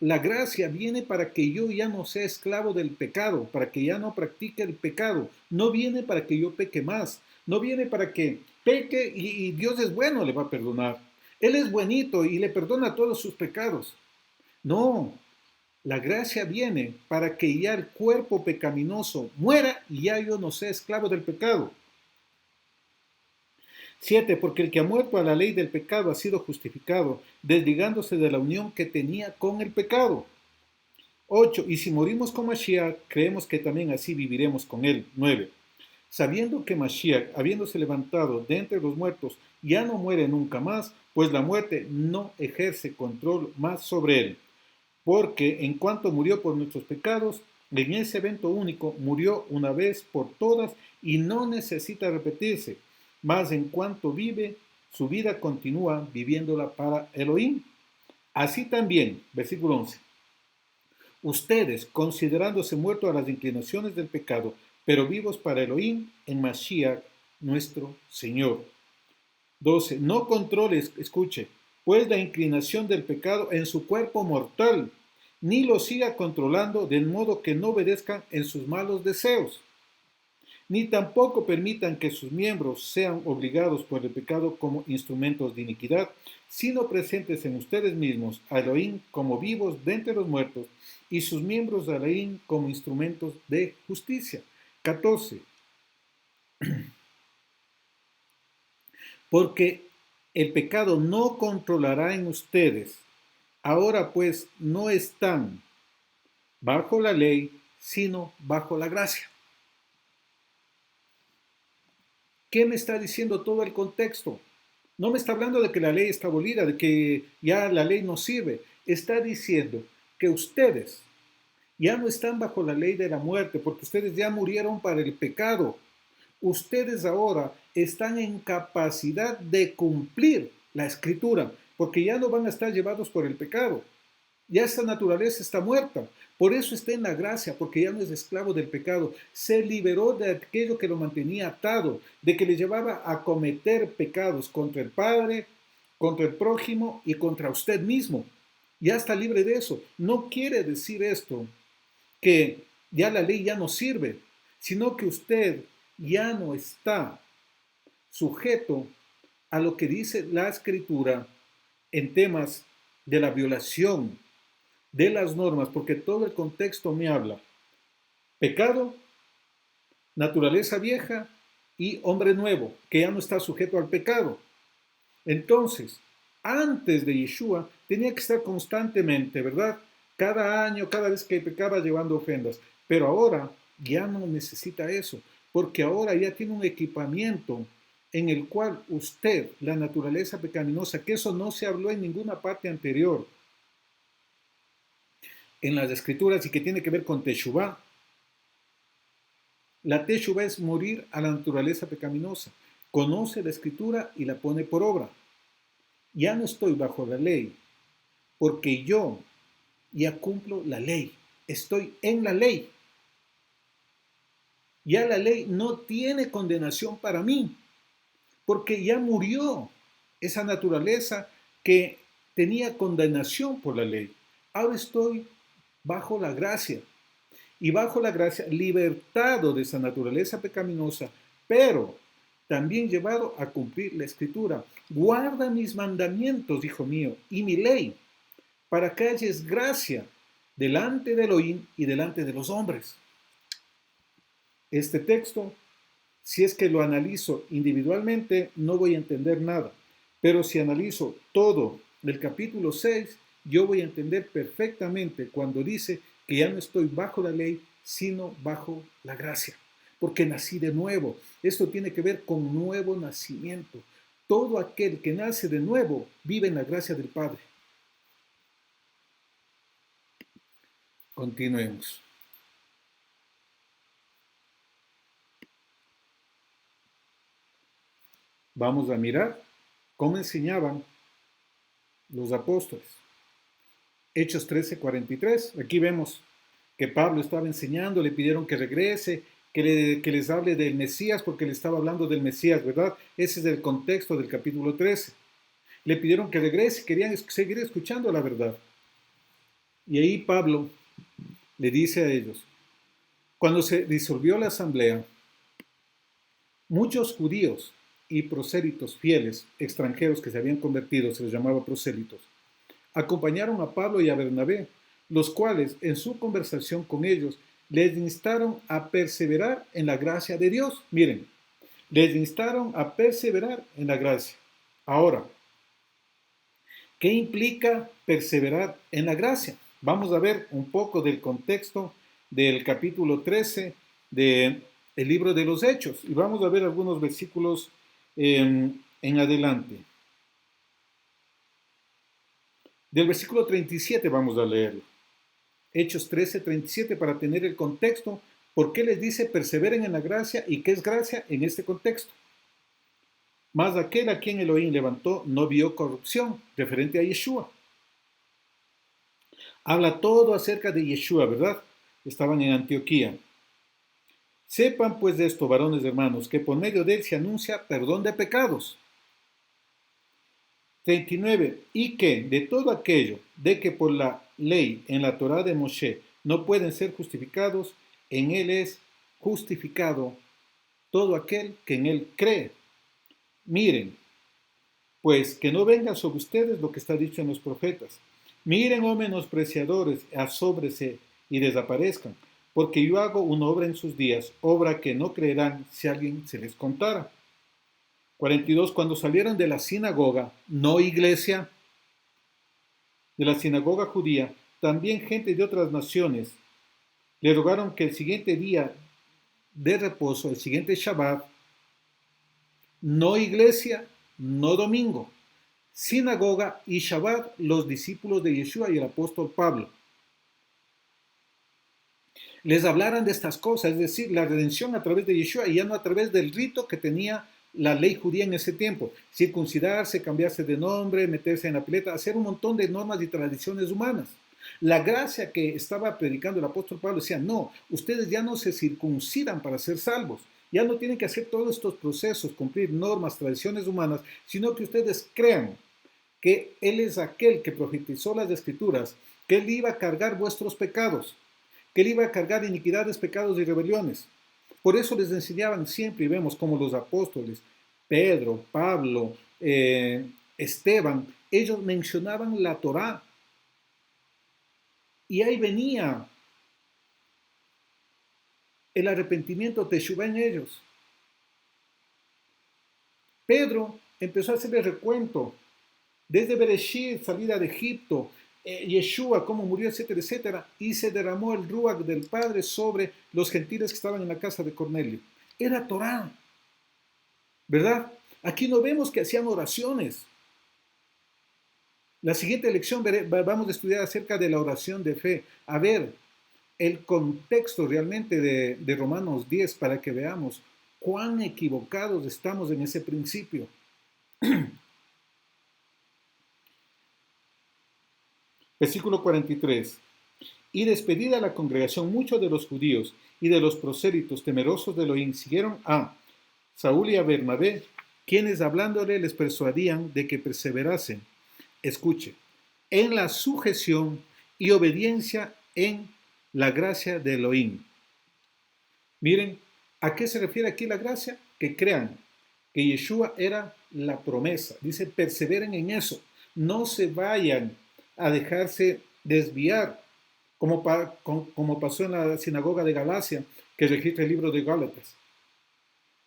La gracia viene para que yo ya no sea esclavo del pecado, para que ya no practique el pecado. No viene para que yo peque más. No viene para que peque y Dios es bueno, le va a perdonar. Él es buenito y le perdona todos sus pecados. No, la gracia viene para que ya el cuerpo pecaminoso muera y ya yo no sea esclavo del pecado. 7. Porque el que ha muerto a la ley del pecado ha sido justificado, desligándose de la unión que tenía con el pecado. 8. Y si morimos con Mashiach, creemos que también así viviremos con él. 9. Sabiendo que Mashiach, habiéndose levantado de entre los muertos, ya no muere nunca más, pues la muerte no ejerce control más sobre él. Porque en cuanto murió por nuestros pecados, en ese evento único murió una vez por todas y no necesita repetirse. Mas en cuanto vive, su vida continúa viviéndola para Elohim. Así también, versículo 11. Ustedes, considerándose muertos a las inclinaciones del pecado, pero vivos para Elohim en Mashiach, nuestro Señor. 12. No controles, escuche, pues la inclinación del pecado en su cuerpo mortal, ni lo siga controlando de modo que no obedezcan en sus malos deseos, ni tampoco permitan que sus miembros sean obligados por el pecado como instrumentos de iniquidad, sino presentes en ustedes mismos a Elohim como vivos de entre los muertos y sus miembros a Elohim como instrumentos de justicia. 14. Porque el pecado no controlará en ustedes. Ahora pues no están bajo la ley, sino bajo la gracia. ¿Qué me está diciendo todo el contexto? No me está hablando de que la ley está abolida, de que ya la ley no sirve. Está diciendo que ustedes ya no están bajo la ley de la muerte, porque ustedes ya murieron para el pecado. Ustedes ahora están en capacidad de cumplir la escritura, porque ya no van a estar llevados por el pecado. Ya esta naturaleza está muerta. Por eso está en la gracia, porque ya no es esclavo del pecado. Se liberó de aquello que lo mantenía atado, de que le llevaba a cometer pecados contra el Padre, contra el prójimo y contra usted mismo. Ya está libre de eso. No quiere decir esto que ya la ley ya no sirve, sino que usted ya no está sujeto a lo que dice la Escritura en temas de la violación de las normas, porque todo el contexto me habla pecado, naturaleza vieja y hombre nuevo, que ya no está sujeto al pecado. Entonces, antes de Yeshua, tenía que estar constantemente, ¿verdad? Cada año, cada vez que pecaba, llevando ofrendas. Pero ahora ya no necesita eso, porque ahora ya tiene un equipamiento en el cual usted, la naturaleza pecaminosa, que eso no se habló en ninguna parte anterior en las escrituras y que tiene que ver con Teshuvah. La Teshuvah es morir a la naturaleza pecaminosa. Conoce la escritura y la pone por obra. Ya no estoy bajo la ley, porque yo ya cumplo la ley. Estoy en la ley. Ya la ley no tiene condenación para mí, porque ya murió esa naturaleza que tenía condenación por la ley. Ahora estoy bajo la gracia. Y bajo la gracia, libertado de esa naturaleza pecaminosa, pero también llevado a cumplir la escritura. Guarda mis mandamientos, hijo mío, y mi ley, para que halles gracia delante de Elohim y delante de los hombres. Este texto, si es que lo analizo individualmente, no voy a entender nada. Pero si analizo todo el capítulo 6, yo voy a entender perfectamente cuando dice que ya no estoy bajo la ley, sino bajo la gracia, porque nací de nuevo. Esto tiene que ver con nuevo nacimiento. Todo aquel que nace de nuevo vive en la gracia del Padre. Continuemos. Vamos a mirar cómo enseñaban los apóstoles. Hechos 13:43. Aquí vemos que Pablo estaba enseñando, le pidieron que regrese, que les hable del Mesías, porque le estaba hablando del Mesías, ¿verdad? Ese es el contexto del capítulo 13. Le pidieron que regrese, querían seguir escuchando la verdad. Y ahí Pablo le dice a ellos, cuando se disolvió la asamblea, muchos judíos y prosélitos fieles, extranjeros que se habían convertido, se les llamaba prosélitos, acompañaron a Pablo y a Bernabé, los cuales en su conversación con ellos les instaron a perseverar en la gracia de Dios. Miren, les instaron a perseverar en la gracia. Ahora, ¿qué implica perseverar en la gracia? Vamos a ver un poco del contexto del capítulo 13 del libro de los Hechos y vamos a ver algunos versículos en adelante. Del versículo 37 vamos a leerlo. Hechos 13, 37 para tener el contexto. ¿Por qué les dice perseveren en la gracia y qué es gracia en este contexto? Mas aquel a quien Elohim levantó no vio corrupción, referente a Yeshua. Habla todo acerca de Yeshua, ¿verdad? Estaban en Antioquía. Sepan pues de esto, varones hermanos, que por medio de él se anuncia perdón de pecados. 39. Y que de todo aquello de que por la ley en la Torá de Moshe no pueden ser justificados, en él es justificado todo aquel que en él cree. Miren, pues que no venga sobre ustedes lo que está dicho en los profetas. Miren, oh menospreciadores, asóbrese y desaparezcan, porque yo hago una obra en sus días, obra que no creerán si alguien se les contara. 42. Cuando salieron de la sinagoga, no iglesia, de la sinagoga judía, también gente de otras naciones, le rogaron que el siguiente día de reposo, el siguiente Shabbat, no iglesia, no domingo, sinagoga y Shabbat, los discípulos de Yeshua y el apóstol Pablo, les hablaran de estas cosas, es decir, la redención a través de Yeshua y ya no a través del rito que tenía la ley judía en ese tiempo, circuncidarse, cambiarse de nombre, meterse en la pileta, hacer un montón de normas y tradiciones humanas. La gracia que estaba predicando el apóstol Pablo decía, no, ustedes ya no se circuncidan para ser salvos, ya no tienen que hacer todos estos procesos, cumplir normas, tradiciones humanas, sino que ustedes crean que Él es aquel que profetizó las Escrituras, que Él iba a cargar vuestros pecados, que Él iba a cargar iniquidades, pecados y rebeliones. Por eso les enseñaban siempre, y vemos como los apóstoles, Pedro, Pablo, Esteban, ellos mencionaban la Torá. Y ahí venía el arrepentimiento Teshuvá en ellos. Pedro empezó a hacerle recuento desde Bereshit, salida de Egipto, Yeshua, cómo murió, etcétera, etcétera, y se derramó el Ruach del Padre sobre los gentiles que estaban en la casa de Cornelio. Era Torá, ¿verdad? Aquí no vemos que hacían oraciones. La siguiente lección vamos a estudiar acerca de la oración de fe. A ver, el contexto realmente de Romanos 10 para que veamos cuán equivocados estamos en ese principio. Versículo 43. Y despedida la congregación, muchos de los judíos y de los prosélitos temerosos de Elohim siguieron a Saúl y a Bernabé, quienes hablándole les persuadían de que perseverasen. Escuche, en la sujeción y obediencia en la gracia de Elohim. Miren, ¿a qué se refiere aquí la gracia? Que crean que Yeshua era la promesa. Dice, perseveren en eso. No se vayan a dejarse desviar, como pasó en la sinagoga de Galacia, que registra el libro de Gálatas.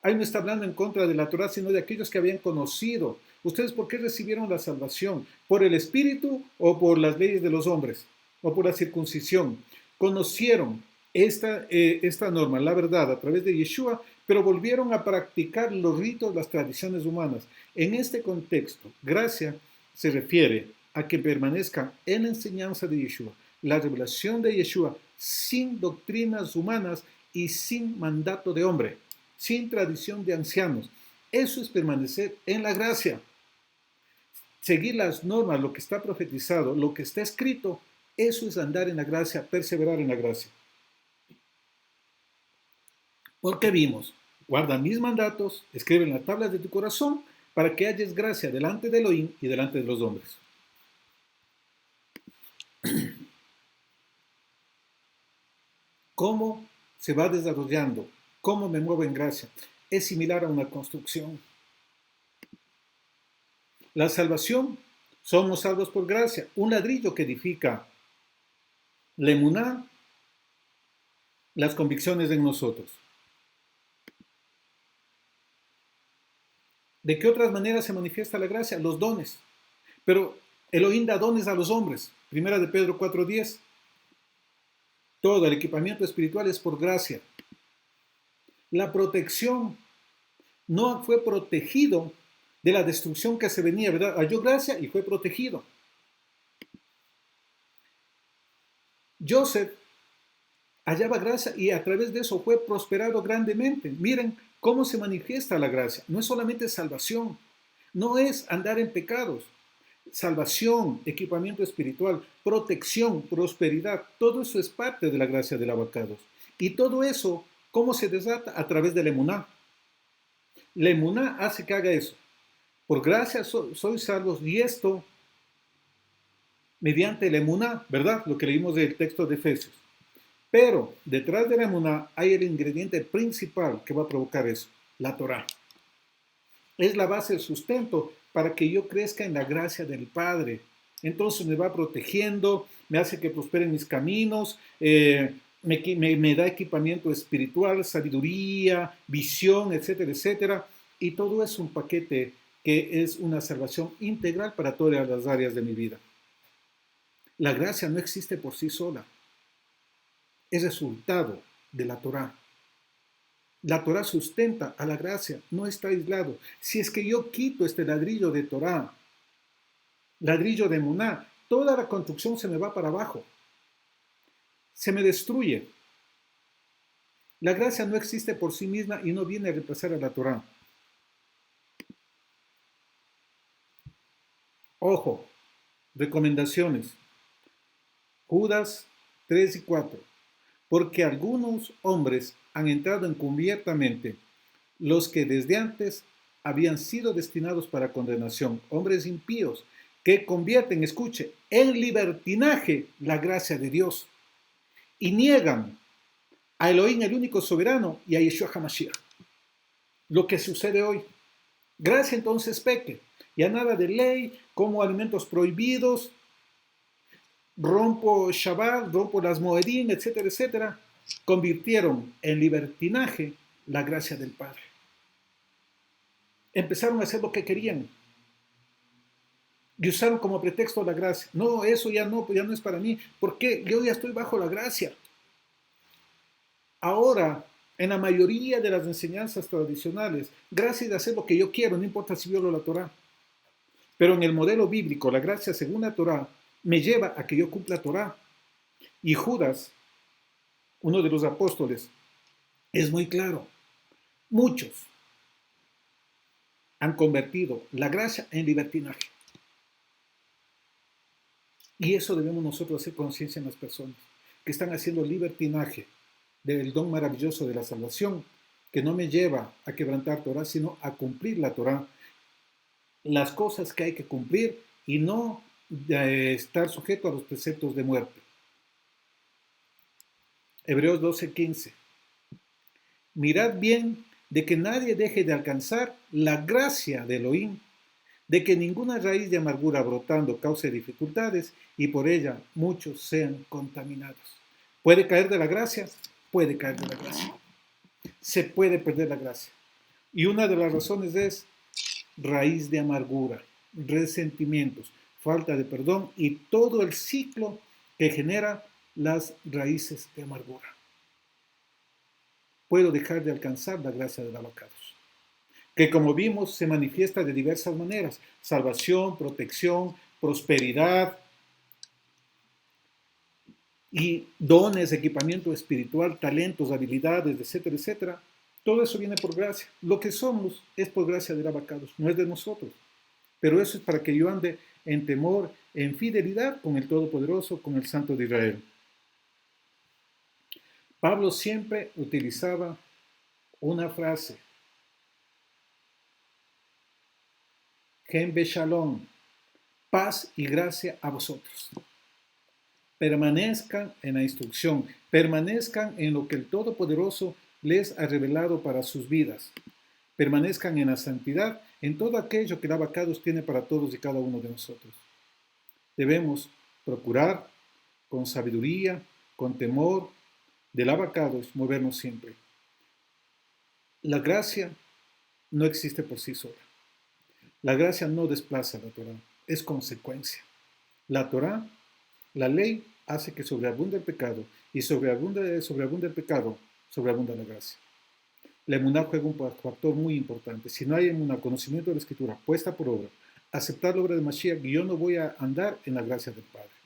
Ahí no está hablando en contra de la Torá, sino de aquellos que habían conocido. ¿Ustedes por qué recibieron la salvación? ¿Por el Espíritu o por las leyes de los hombres? ¿O por la circuncisión? Conocieron esta norma, la verdad, a través de Yeshua, pero volvieron a practicar los ritos, las tradiciones humanas. En este contexto, gracia se refiere a que permanezcan en la enseñanza de Yeshua, la revelación de Yeshua, sin doctrinas humanas y sin mandato de hombre, sin tradición de ancianos. Eso es permanecer en la gracia. Seguir las normas, lo que está profetizado, lo que está escrito, eso es andar en la gracia, perseverar en la gracia. Porque vimos, guarda mis mandatos, escribe en las tablas de tu corazón, para que halles gracia delante de Elohim y delante de los hombres. ¿Cómo se va desarrollando? ¿Cómo me muevo en gracia? Es similar a una construcción. La salvación, somos salvos por gracia. Un ladrillo que edifica la emuná, las convicciones en nosotros. ¿De qué otras maneras se manifiesta la gracia? Los dones. Pero Elohim da dones a los hombres. Primera de Pedro 4:10. Todo el equipamiento espiritual es por gracia. La protección no fue protegido de la destrucción que se venía, ¿verdad? Halló gracia y fue protegido. Joseph hallaba gracia y a través de eso fue prosperado grandemente. Miren cómo se manifiesta la gracia. No es solamente salvación, no es andar en pecados. Salvación, equipamiento espiritual, protección, prosperidad, todo eso es parte de la gracia del abacados. Y todo eso, ¿cómo se desata? A través de la emuná. La emuná hace que haga eso. Por gracia sois salvos, y esto mediante la emuná, ¿verdad? Lo que leímos del texto de Efesios. Pero detrás de la emuná hay el ingrediente principal que va a provocar eso, la Torá. Es la base del sustento para que yo crezca en la gracia del Padre. Entonces me va protegiendo, me hace que prospere en mis caminos, me da equipamiento espiritual, sabiduría, visión, etcétera, etcétera. Y todo es un paquete que es una salvación integral para todas las áreas de mi vida. La gracia no existe por sí sola. Es resultado de la Torá. La Torá sustenta a la gracia, no está aislado. Si es que yo quito este ladrillo de Torá, ladrillo de Emuná, toda la construcción se me va para abajo. Se me destruye. La gracia no existe por sí misma y no viene a reemplazar a la Torá. Ojo, recomendaciones. Judas 3 y 4. Porque algunos hombres han entrado encubiertamente, los que desde antes habían sido destinados para condenación, hombres impíos, que convierten, escuche, en libertinaje la gracia de Dios y niegan a Elohim, el único soberano, y a Yeshua HaMashiach. Lo que sucede hoy. Gracia entonces peque. Ya nada de ley, como alimentos prohibidos, rompo Shabbat, rompo las Moedín, etcétera, etcétera. Convirtieron en libertinaje la gracia del Padre. Empezaron a hacer lo que querían y usaron como pretexto la gracia. No, eso ya no es para mí. ¿Por qué? Yo ya estoy bajo la gracia. Ahora, en la mayoría de las enseñanzas tradicionales, gracia es de hacer lo que yo quiero, no importa si violo la Torá. Pero en el modelo bíblico, la gracia según la Torá me lleva a que yo cumpla la Torá. Y Judas, uno de los apóstoles, es muy claro. Muchos han convertido la gracia en libertinaje. Y eso debemos nosotros hacer conciencia en las personas que están haciendo libertinaje del don maravilloso de la salvación, que no me lleva a quebrantar Torah, sino a cumplir la Torah, las cosas que hay que cumplir y no estar sujeto a los preceptos de muerte. Hebreos 12:15. Mirad bien de que nadie deje de alcanzar la gracia de Elohim, de que ninguna raíz de amargura brotando cause dificultades y por ella muchos sean contaminados. ¿Puede caer de la gracia? Puede caer de la gracia. Se puede perder la gracia. Y una de las razones es raíz de amargura, resentimientos, falta de perdón y todo el ciclo que genera las raíces de amargura. Puedo dejar de alcanzar la gracia del abacados, que como vimos se manifiesta de diversas maneras: salvación, protección, prosperidad y dones, equipamiento espiritual, talentos, habilidades, etcétera, etcétera. Todo eso viene por gracia. Lo que somos es por gracia del abacados, no es de nosotros. Pero eso es para que yo ande en temor, en fidelidad con el Todopoderoso, con el Santo de Israel. Pablo siempre utilizaba una frase: Gen Beshalom, paz y gracia a vosotros. Permanezcan en la instrucción, permanezcan en lo que el Todopoderoso les ha revelado para sus vidas, permanezcan en la santidad en todo aquello que el abacados tiene para todos y cada uno de nosotros. Debemos procurar con sabiduría, con temor del abacados, movernos siempre. La gracia no existe por sí sola. La gracia no desplaza a la Torá, es consecuencia. La Torá, la ley, hace que sobreabunde el pecado y sobreabunda el pecado, sobreabunda la gracia. La emuná juega un factor muy importante. Si no hay emuná, conocimiento de la Escritura, puesta por obra, aceptar la obra de Mashiach, yo no voy a andar en la gracia del Padre.